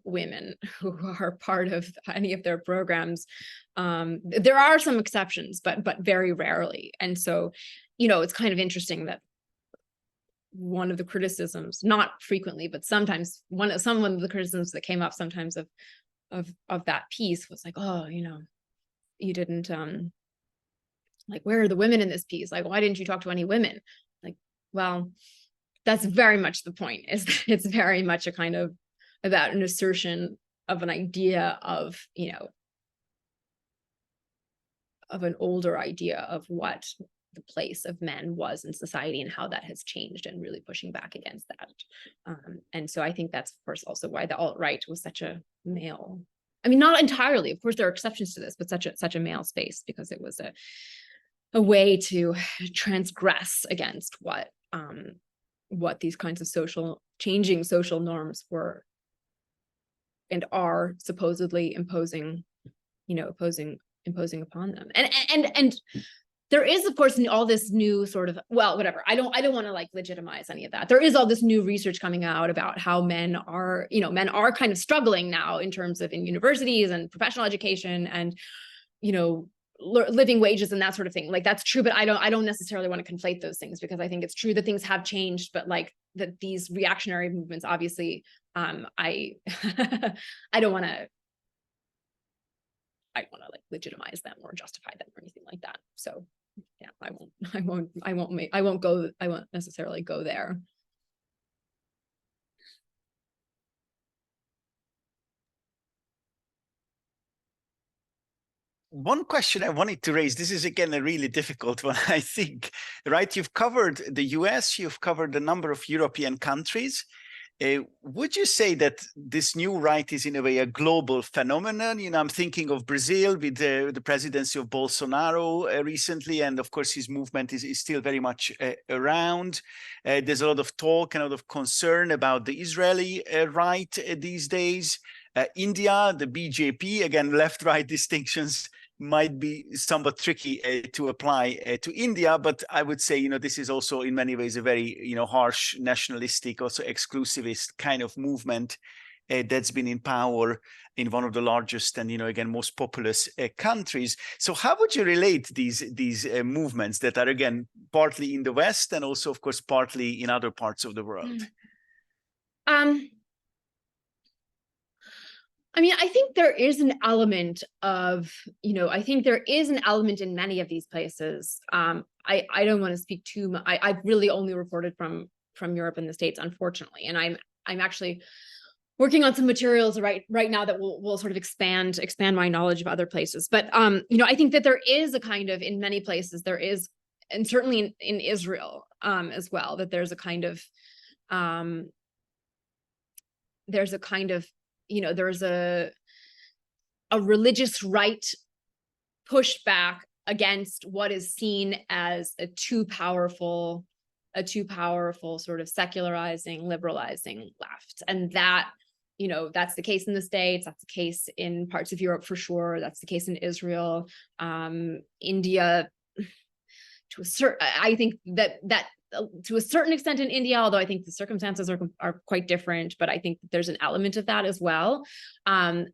women who are part of any of their programs. There are some exceptions, but very rarely. And so, it's kind of interesting that one of the criticisms, not frequently, but sometimes one of the criticisms that came up sometimes of that piece was like, oh, you didn't like, where are the women in this piece? Like, why didn't you talk to any women? Like, well, that's very much the point, is that it's very much a kind of about an assertion of an idea of, of an older idea of what the place of men was in society and how that has changed, and really pushing back against that. And so I think that's, of course, also why the alt-right was such a male, I mean, not entirely, of course, there are exceptions to this, but such a male space, because it was a way to transgress against what these kinds of changing social norms were and are supposedly imposing upon them. And there is, of course, all this new sort of, well, whatever. I don't want to like legitimize any of that. There is all this new research coming out about how men are kind of struggling now in terms of in universities and professional education and, living wages and that sort of thing. Like, that's true, but I don't necessarily want to conflate those things, because I think it's true that things have changed, but like that these reactionary movements, obviously, I don't want to like legitimize them or justify them or anything like that. So yeah, I won't necessarily go there. One question I wanted to raise, this is again a really difficult one, I think, right? You've covered the US, you've covered a number of European countries. Would you say that this new right is in a way a global phenomenon? I'm thinking of Brazil with the presidency of Bolsonaro recently, and of course his movement is still very much around. There's a lot of talk and a lot of concern about the Israeli right these days. India, the BJP, again, left-right distinctions might be somewhat tricky to apply to India, but I would say, this is also in many ways a very, harsh nationalistic, also exclusivist kind of movement that's been in power in one of the largest and, again, most populous countries. So how would you relate these movements that are, again, partly in the West and also, of course, partly in other parts of the world? I mean, I think there is an element of, I think there is an element in many of these places. I don't want to speak too much. I've really only reported from Europe and the States, unfortunately. And I'm actually working on some materials right now that will sort of expand my knowledge of other places. But, I think that there is a kind of, in many places, there is, and certainly in Israel as well, that there's a kind of, there's a religious right pushback against what is seen as a too powerful sort of secularizing, liberalizing left. And that, that's the case in the States, that's the case in parts of Europe for sure, that's the case in Israel, India, I think that to a certain extent in India, although I think the circumstances are quite different, but I think that there's an element of that as well.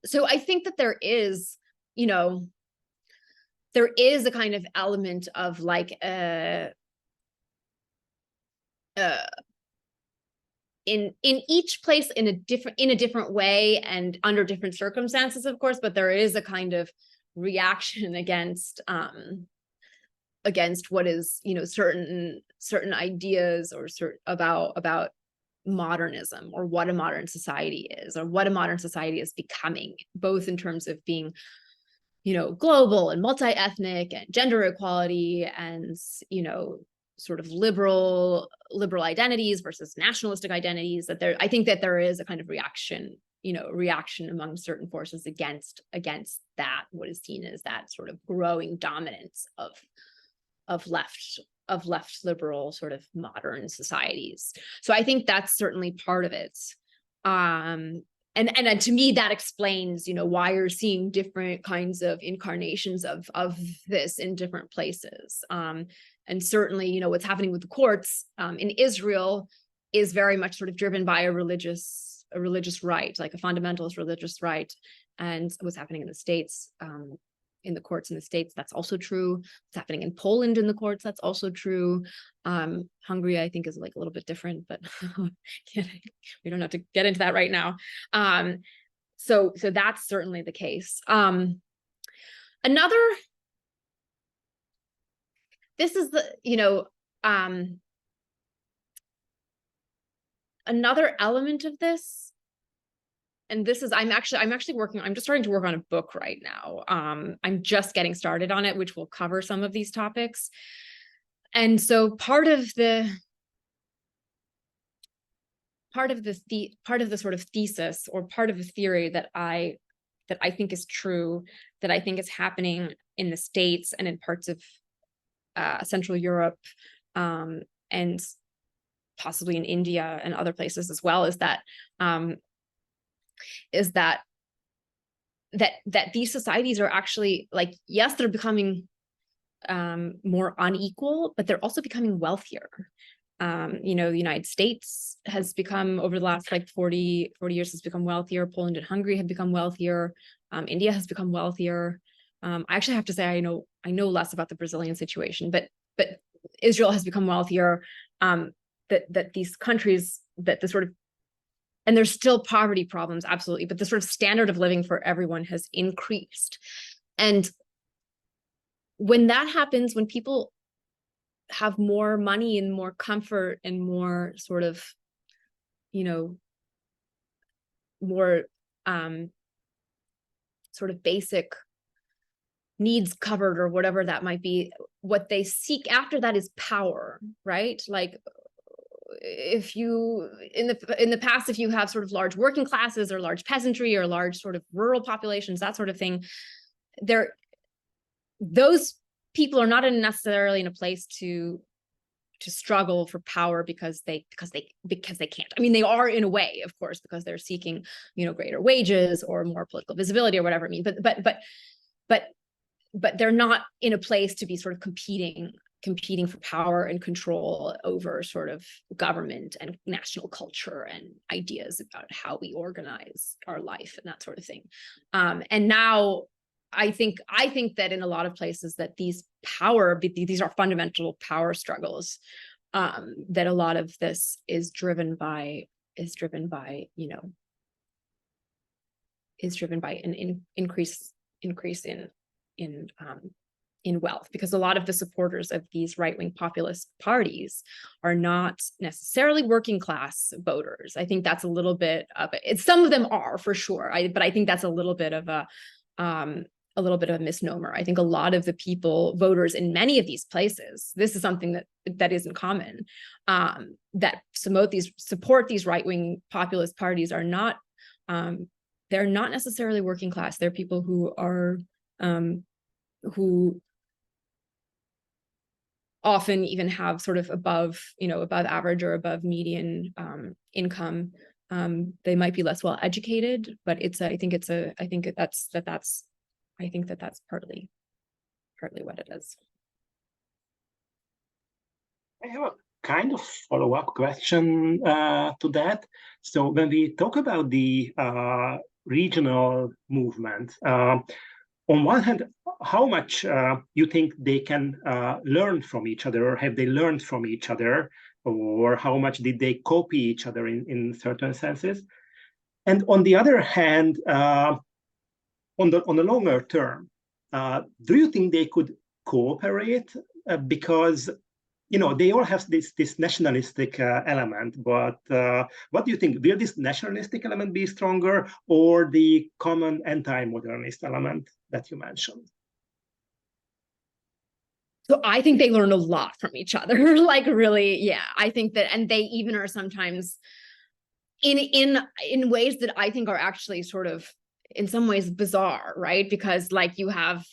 So I think that there is a kind of element of like in each place in a different way and under different circumstances, of course, but there is a kind of reaction against what is, certain ideas or about modernism, or what a modern society is, or what a modern society is becoming, both in terms of being, global and multi-ethnic and gender equality and, sort of liberal identities versus nationalistic identities. I think that there is a kind of reaction among certain forces against that, what is seen as that sort of growing dominance of left liberal sort of modern societies. So I think that's certainly part of it. And to me, that explains, why you're seeing different kinds of incarnations of this in different places. And certainly, you know, what's happening with the courts in Israel is very much sort of driven by a religious right, like a fundamentalist religious right. And what's happening in the States, in the courts in the States, that's also true. What's happening in Poland in the courts, that's also true. Hungary, I think, is like a little bit different, but we don't have to get into that right now. So that's certainly the case. This is the, you know, another element of this, and this is, I'm just starting to work on a book right now. I'm just getting started on it, which will cover some of these topics. And so part of the sort of thesis, or part of the theory that I think is true, that I think is happening in the States and in parts of Central Europe, and possibly in India and other places as well, is that these societies are actually, like, yes, they're becoming more unequal, but they're also becoming wealthier. You know, the United States has become, over the last like 40 years, has become wealthier. Poland and Hungary have become wealthier. India has become wealthier. I actually have to say, I know less about the Brazilian situation, but Israel has become wealthier. That these countries, that the sort of, and there's still poverty problems, absolutely, but the sort of standard of living for everyone has increased. And when that happens, when people have more money and more comfort and more sort of, you know, more sort of basic needs covered, or whatever that might be, what they seek after that is power, right? Like, if you, in the past, if you have sort of large working classes or large peasantry or large sort of rural populations, that sort of thing, those people are not necessarily in a place to struggle for power because they can't. I mean, they are in a way, of course, because they're seeking, you know, greater wages or more political visibility or whatever it means. But they're not in a place to be sort of competing for power and control over sort of government and national culture and ideas about how we organize our life and that sort of thing. And now I think that in a lot of places that these are fundamental power struggles, that a lot of this is driven by an increase in wealth, because a lot of the supporters of these right-wing populist parties are not necessarily working class voters. I think that's a little bit of it. Some of them are, for sure, but I think that's a little bit of a misnomer. I think a lot of the voters in many of these places, this is something that isn't common, that support these right-wing populist parties are not, they're not necessarily working class. They're people who are, who often even have sort of above average or above median income. They might be less well educated, but I think that's partly what it is. I have a kind of follow-up question to that. So when we talk about the regional movement, on one hand, how much you think they can learn from each other, or have they learned from each other, or how much did they copy each other in certain senses? And on the other hand, on the longer term, do you think they could cooperate? Because, you know, they all have this nationalistic element, but what do you think? Will this nationalistic element be stronger, or the common anti-modernist element that you mentioned? So I think they learn a lot from each other, like, really, yeah. I think that, and they even are sometimes in ways that I think are actually sort of, in some ways, bizarre, right? Because, like, you have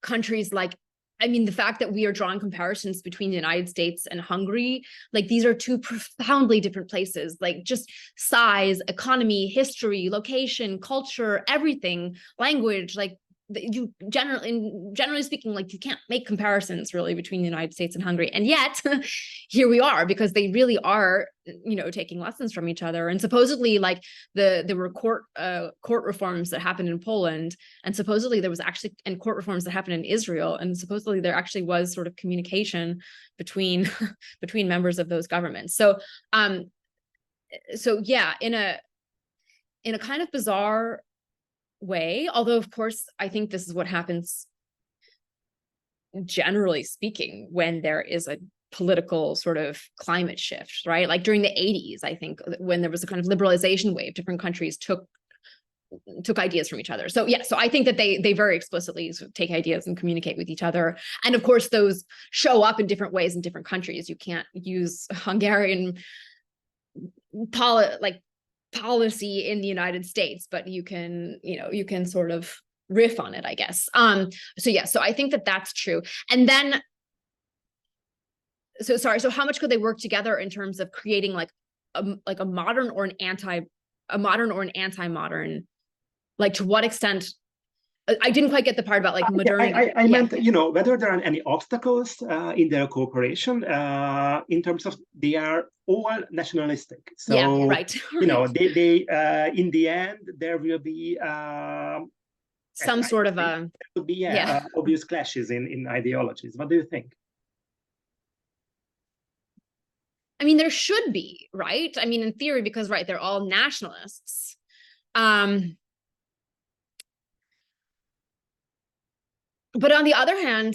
countries like, I mean, the fact that we are drawing comparisons between the United States and Hungary, like, these are two profoundly different places, like, just size, economy, history, location, culture, everything, language, like, you generally speaking, like you can't make comparisons really between the United States and Hungary. And yet here we are, because they really are, taking lessons from each other. And supposedly like there were court reforms that happened in Poland, and supposedly there was actually, and court reforms that happened in Israel. And supposedly there actually was sort of communication between members of those governments. So yeah, in a kind of bizarre way, although of course I think this is what happens generally speaking when there is a political sort of climate shift, right? Like during the 80s, I think, when there was a kind of liberalization wave, different countries took ideas from each other. So yeah, so I think that they very explicitly sort of take ideas and communicate with each other. And of course those show up in different ways in different countries. You can't use Hungarian policy in the United States, but you can sort of riff on it, I guess. So yeah, so I think that that's true. And then, so how much could they work together in terms of creating like a modern or an anti-modern, like to what extent? I didn't quite get the part about like modernity. I meant, whether there are any obstacles in their cooperation in terms of they are all nationalistic. So, yeah, right. they in the end, there will be some sort of obvious clashes in ideologies. What do you think? I mean, there should be, right? I mean, in theory, because, right, they're all nationalists. But on the other hand,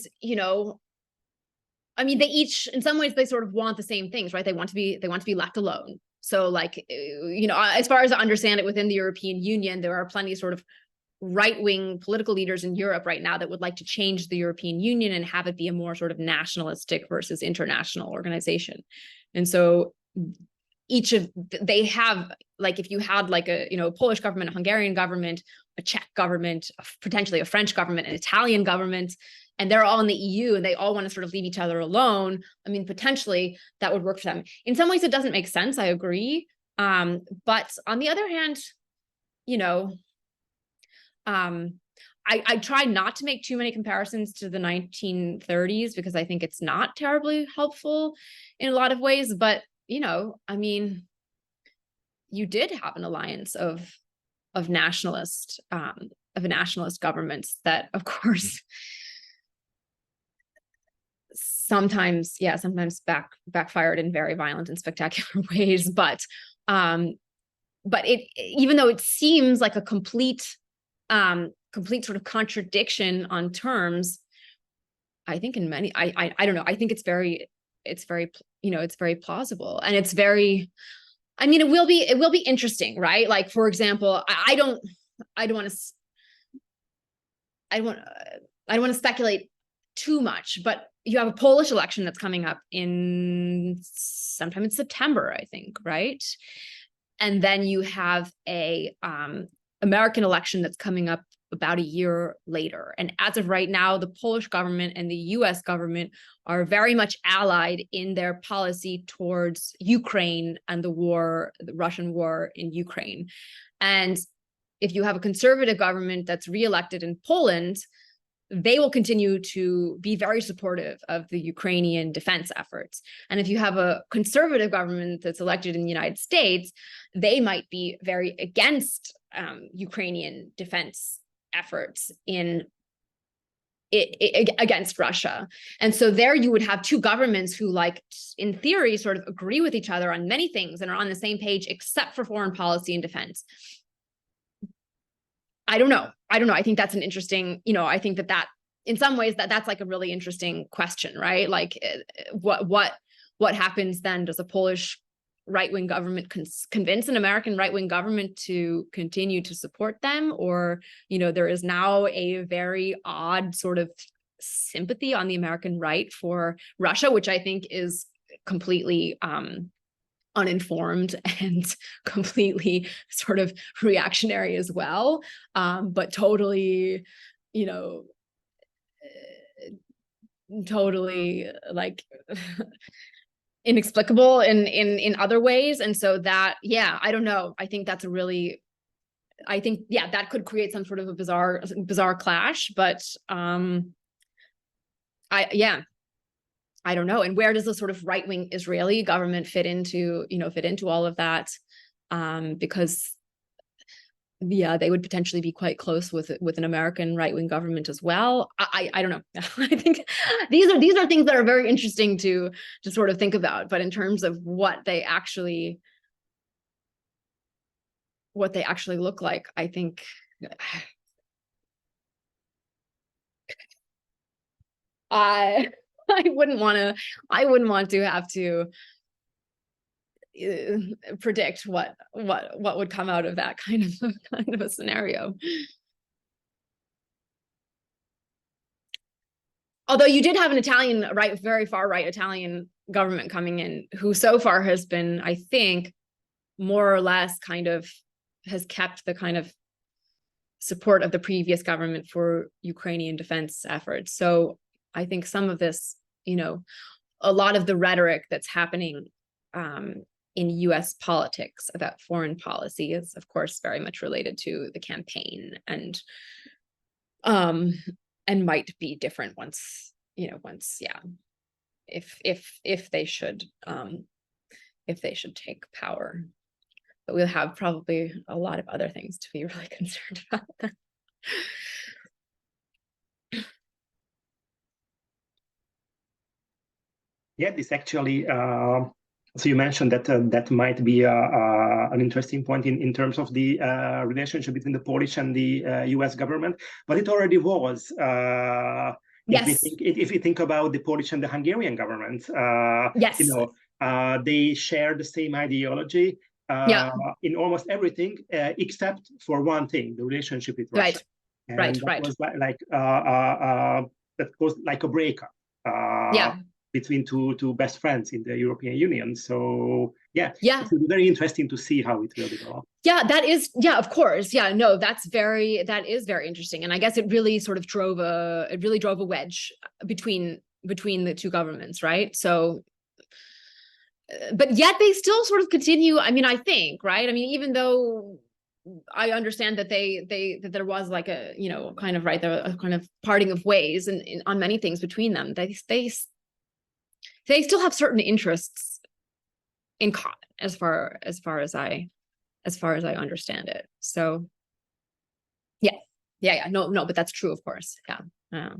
I mean, they each, in some ways, they sort of want the same things, right? They want to be left alone. So like, as far as I understand it, within the European Union, there are plenty of sort of right-wing political leaders in Europe right now that would like to change the European Union and have it be a more sort of nationalistic versus international organization. And so they have, like, if you had like a Polish government, a Hungarian government, a Czech government, potentially a French government, an Italian government, and they're all in the EU and they all want to sort of leave each other alone, I mean, potentially that would work for them. In some ways, it doesn't make sense, I agree. But on the other hand, I try not to make too many comparisons to the 1930s because I think it's not terribly helpful in a lot of ways. But, I mean, you did have an alliance of nationalist governments that, of course, sometimes backfired in very violent and spectacular ways. But it, even though it seems like a complete sort of contradiction on terms, I think in many, I don't know, I think it's very plausible, and it's very, I mean, it will be interesting, right? Like, for example, I don't want to speculate too much, but you have a Polish election that's coming up sometime in September, I think, right? And then you have a American election that's coming up about a year later. And as of right now, the Polish government and the US government are very much allied in their policy towards Ukraine and the Russian war in Ukraine. And if you have a conservative government that's reelected in Poland, they will continue to be very supportive of the Ukrainian defense efforts. And if you have a conservative government that's elected in the United States, they might be very against Ukrainian defense efforts against Russia. And so there you would have two governments who, like, in theory, sort of agree with each other on many things and are on the same page, except for foreign policy and defense. I don't know. I think that's an interesting, I think that in some ways that's like a really interesting question, right? Like, what happens then? Does a Polish right-wing government convince an American right-wing government to continue to support them? Or, there is now a very odd sort of sympathy on the American right for Russia, which I think is completely uninformed and completely sort of reactionary as well, but totally, totally like inexplicable in other ways. And so that, yeah, I don't know. I think that's a really I think, yeah, that could create some sort of a bizarre clash, but I don't know. And where does the sort of right-wing Israeli government fit into all of that? Because yeah, they would potentially be quite close with an American right-wing government as well. I don't know. I think these are things that are very interesting to sort of think about. But in terms of what they actually look like, I think I wouldn't want to have to predict what would come out of that kind of a scenario. Although you did have an Italian very far right Italian government coming in, who so far has been, I think, more or less kind of has kept the kind of support of the previous government for Ukrainian defense efforts. So I think some of this, a lot of the rhetoric that's happening in US politics about foreign policy is, of course, very much related to the campaign, and might be different once if they should take power. But we'll have probably a lot of other things to be really concerned about then. Yeah, this actually, so you mentioned that that might be an interesting point in terms of the relationship between the Polish and the US government, but it already was. Yes. If you think about the Polish and the Hungarian governments, yes. They share the same ideology in almost everything, except for one thing: the relationship with Russia. Right. And that was that was like a breakup. Between two best friends in the European Union. So it will be very interesting to see how it will develop. Of course. No, that is very interesting. And I guess it really sort of drove a wedge between the two governments, right? So, but yet they still sort of continue. I mean, I think, right? I mean, even though I understand that that there was like a, kind of a kind of parting of ways and on many things between them, they still have certain interests in common as far as I understand it. So no, but that's true, of course. I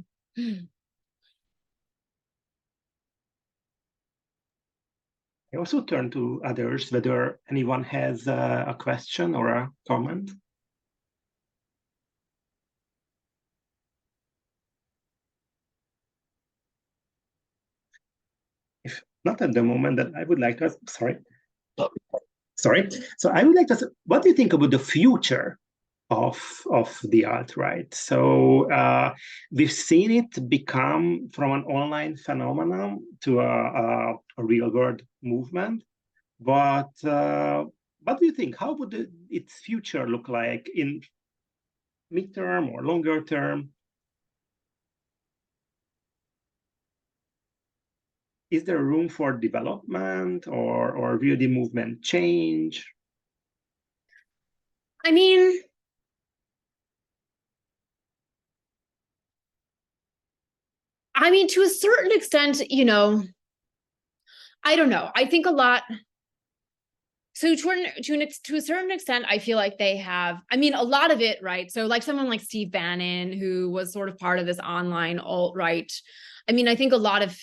also turn to others, whether anyone has a question or a comment. If not at the moment, that I would like to ask, sorry. So I would like to ask, what do you think about the future of the alt-right? So we've seen it become from an online phenomenon to a real world movement. But what do you think? How would its future look like in midterm or longer term? Is there room for development, or will the movement change? I mean, to a certain extent, I don't know. I think a lot. So to a certain extent, I feel like they have, a lot of it, right? So like someone like Steve Bannon, who was sort of part of this online alt-right. I think a lot of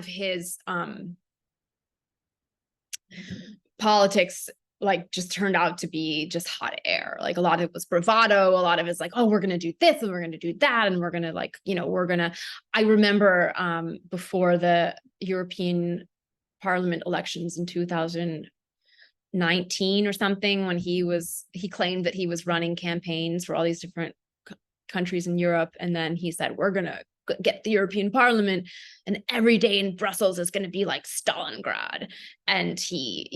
his politics like just turned out to be just hot air. Like a lot of it was bravado. A lot of it's like, oh, we're going to do this and we're going to do that. And we're going to I remember before the European Parliament elections in 2019 or something, when he claimed that he was running campaigns for all these different countries in Europe. And then he said, we're going to get the European Parliament, and every day in Brussels is going to be like Stalingrad. And he,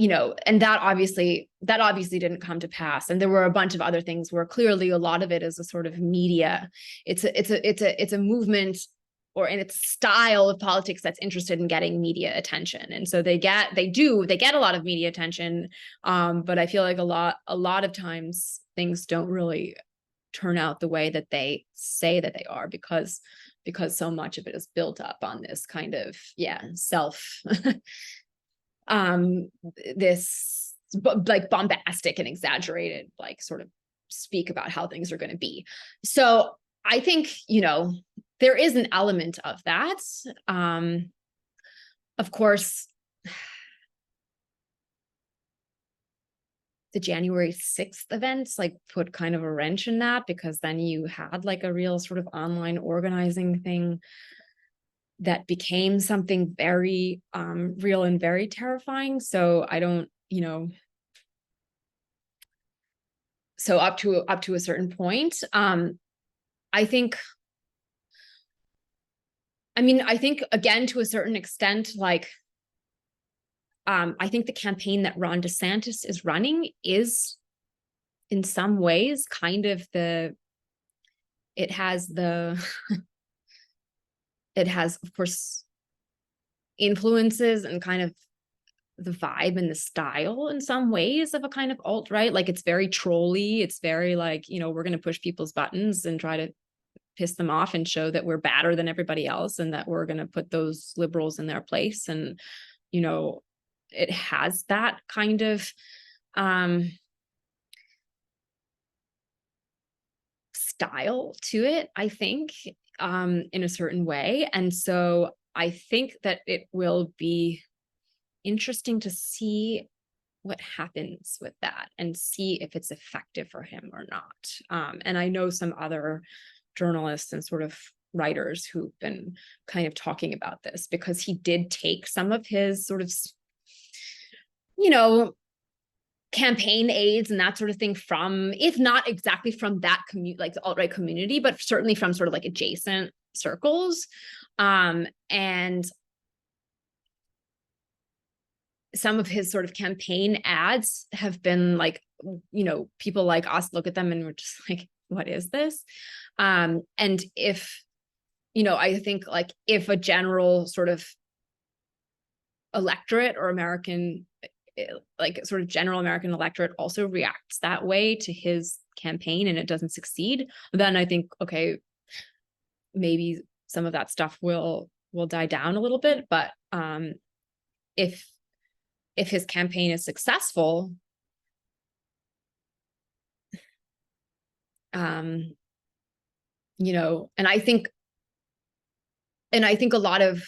and that obviously didn't come to pass. And there were a bunch of other things where clearly a lot of it is a sort of media. It's a movement in its style of politics that's interested in getting media attention. And so they get a lot of media attention. But I feel like a lot of times things don't really turn out the way that they say that they are, because so much of it is built up on this kind of self this like bombastic and exaggerated, like sort of speak about how things are going to be. So I think, there is an element of that. Of course, the January 6th events like put kind of a wrench in that, because then you had like a real sort of online organizing thing that became something very real and very terrifying. So I don't, so up to a certain point, I think again, to a certain extent, like, I think the campaign that Ron DeSantis is running is in some ways kind of it has, of course, influences and kind of the vibe and the style in some ways of a kind of alt-right. Like, it's very trolly. It's very like, we're going to push people's buttons and try to piss them off and show that we're better than everybody else and that we're going to put those liberals in their place. And, it has that kind of style to it, I think, in a certain way. And so I think that it will be interesting to see what happens with that and see if it's effective for him or not. And I know some other journalists and sort of writers who've been kind of talking about this, because he did take some of his sort of, campaign aids and that sort of thing from, if not exactly from that like the alt-right community, but certainly from sort of like adjacent circles. And some of his sort of campaign ads have been like, people like us look at them and we're just like, what is this? And if, I think like if a general sort of electorate or American, like sort of general American electorate also reacts that way to his campaign and it doesn't succeed, then I think, okay, maybe some of that stuff will die down a little bit. But if his campaign is successful, and I think a lot of,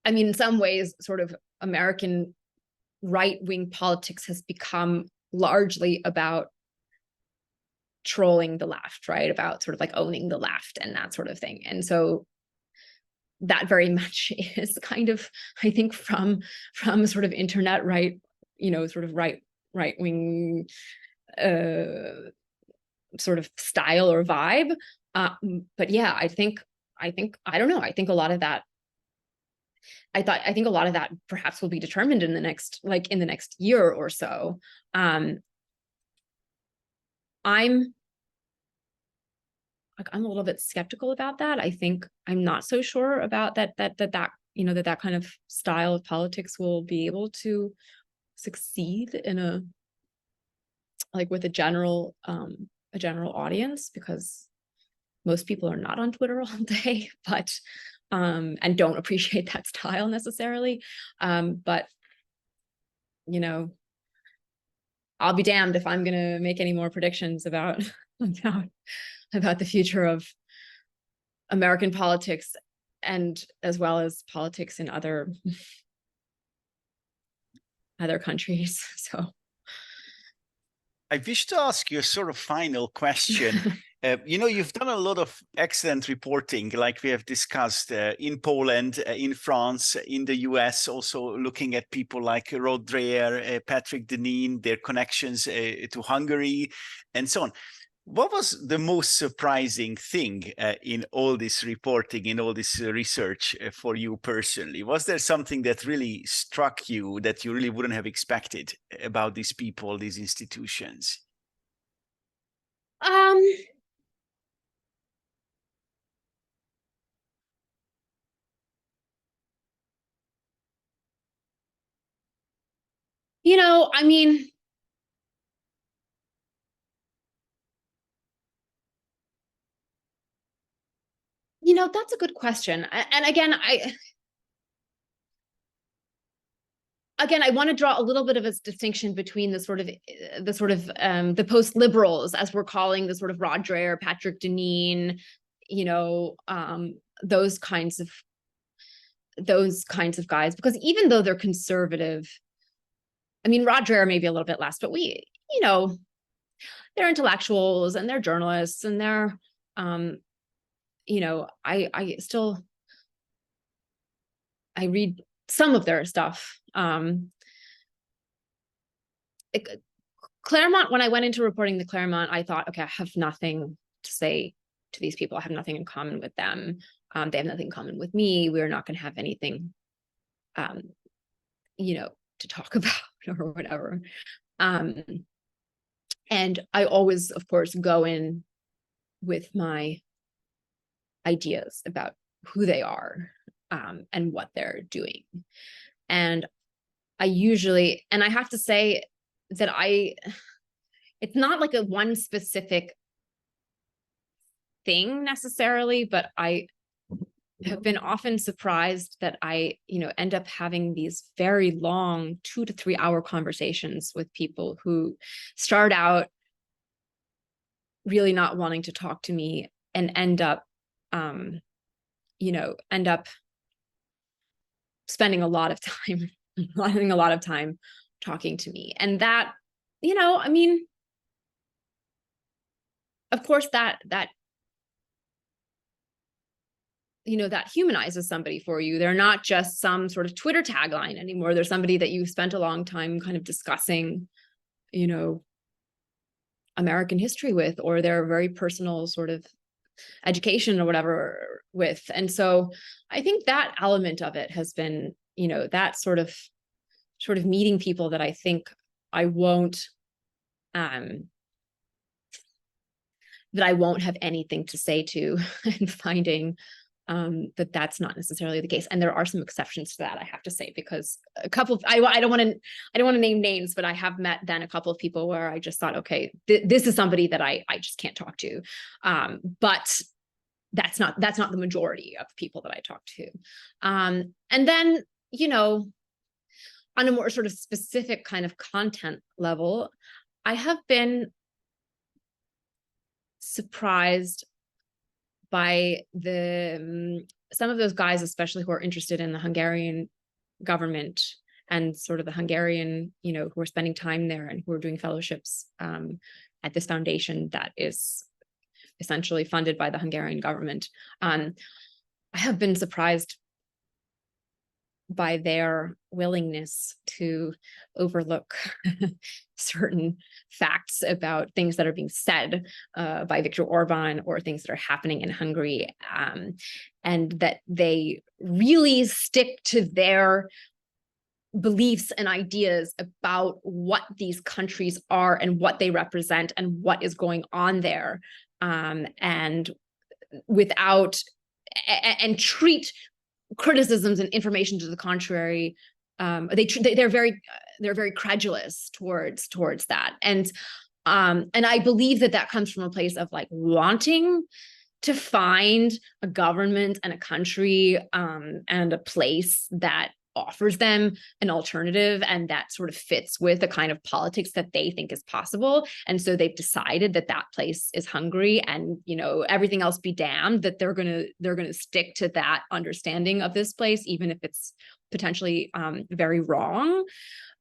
in some ways, sort of American right-wing politics has become largely about trolling the left, right? About sort of like owning the left and that sort of thing. And so that very much is kind of, I think, from sort of internet right, sort of right-wing sort of style or vibe. But yeah, I think, I don't know. I think a lot of that, I think a lot of that perhaps will be determined in the next year or so. I'm a little bit skeptical about that. I think I'm not so sure about that kind of style of politics will be able to succeed in with a general audience, because most people are not on Twitter all day, but and don't appreciate that style necessarily. But I'll be damned if I'm gonna make any more predictions about the future of American politics, and as well as politics in other countries. So I wish to ask you a sort of final question. You've done a lot of excellent reporting, like we have discussed, in Poland, in France, in the US, also looking at people like Rod Dreher, Patrick Deneen, their connections to Hungary, and so on. What was the most surprising thing in all this reporting, in all this research for you personally? Was there something that really struck you that you really wouldn't have expected about these people, these institutions? I mean, that's a good question. And again, I want to draw a little bit of a distinction between the post-liberals, as we're calling the sort of Rod Dreher, Patrick Deneen, those kinds of guys, because even though they're conservative, I mean, Rod Dreher maybe a little bit less, but they're intellectuals and they're journalists and they're, I read some of their stuff. Claremont, when I went into reporting the Claremont, I thought, okay, I have nothing to say to these people. I have nothing in common with them. They have nothing in common with me. We're not going to have anything, to talk about or whatever. And I always, of course, go in with my ideas about who they are, and what they're doing. And I have to say that it's not like a one specific thing necessarily, but I have been often surprised that I, end up having these very long 2 to 3 hour conversations with people who start out really not wanting to talk to me and end up spending a lot of time talking to me. And that, I mean, of course that humanizes somebody for you. They're not just some sort of Twitter tagline anymore. They're somebody that you've spent a long time kind of discussing, American history with, or their very personal sort of education or whatever with. And so I think that element of it has been, that sort of meeting people that I think I won't have anything to say to, and finding that that's not necessarily the case. And there are some exceptions to that, I have to say, because a couple of, I don't want to name names, but I have met then a couple of people where I just thought, okay, this is somebody that I just can't talk to. But that's not the majority of people that I talk to. And then, on a more sort of specific kind of content level, I have been surprised by some of those guys, especially who are interested in the Hungarian government and sort of the Hungarian, who are spending time there and who are doing fellowships at this foundation that is essentially funded by the Hungarian government. I have been surprised by their willingness to overlook certain facts about things that are being said by Viktor Orban or things that are happening in Hungary, and that they really stick to their beliefs and ideas about what these countries are and what they represent and what is going on there, and treat criticisms and information to the contrary. They're very credulous towards that, and I believe that comes from a place of like wanting to find a government and a country and a place that offers them an alternative and that sort of fits with the kind of politics that they think is possible. And so they've decided that place is Hungary, and everything else be damned, that they're gonna stick to that understanding of this place, even if it's potentially very wrong.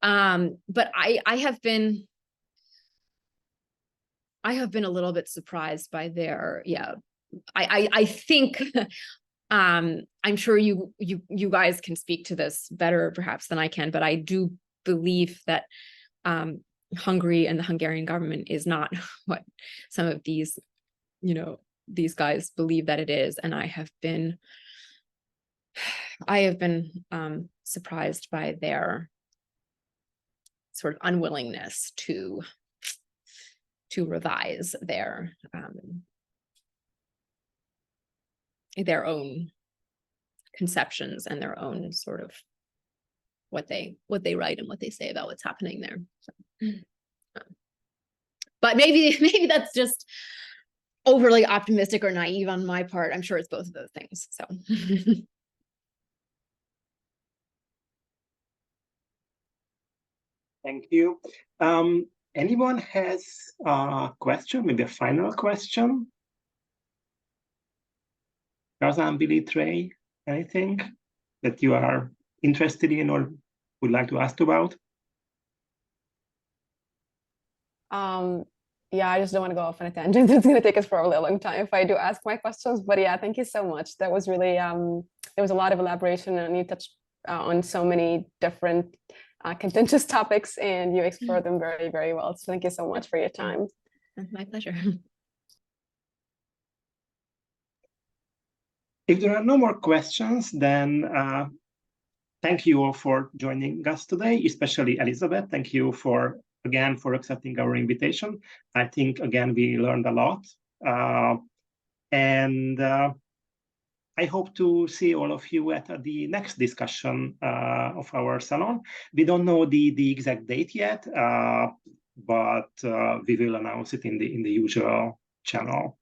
But I have been a little bit surprised by their, I think I'm sure you guys can speak to this better perhaps than I can, but I do believe that Hungary and the Hungarian government is not what some of these guys believe that it is. And I have been surprised by their sort of unwillingness to revise their own conceptions and their own sort of what they write and what they say about what's happening there. So, but maybe that's just overly optimistic or naive on my part. I'm sure it's both of those things. So. Thank you. Anyone has a question, maybe a final question? Razan, Billy, Trey, anything that you are interested in or would like to ask about? Yeah, I just don't want to go off on a tangent. It's going to take us probably a long time if I do ask my questions. But yeah, thank you so much. That was really, there was a lot of elaboration, and you touched on so many different contentious topics, and you explored them very, very well. So thank you so much for your time. My pleasure. If there are no more questions, then thank you all for joining us today, especially Elisabeth. Thank you again for accepting our invitation. I think, again, we learned a lot. And I hope to see all of you at the next discussion of our salon. We don't know the exact date yet, but we will announce it in the usual channel.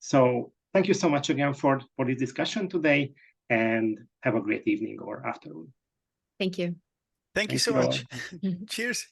So thank you so much again for this discussion today, and have a great evening or afternoon. Thank you. Thank you so much. Cheers.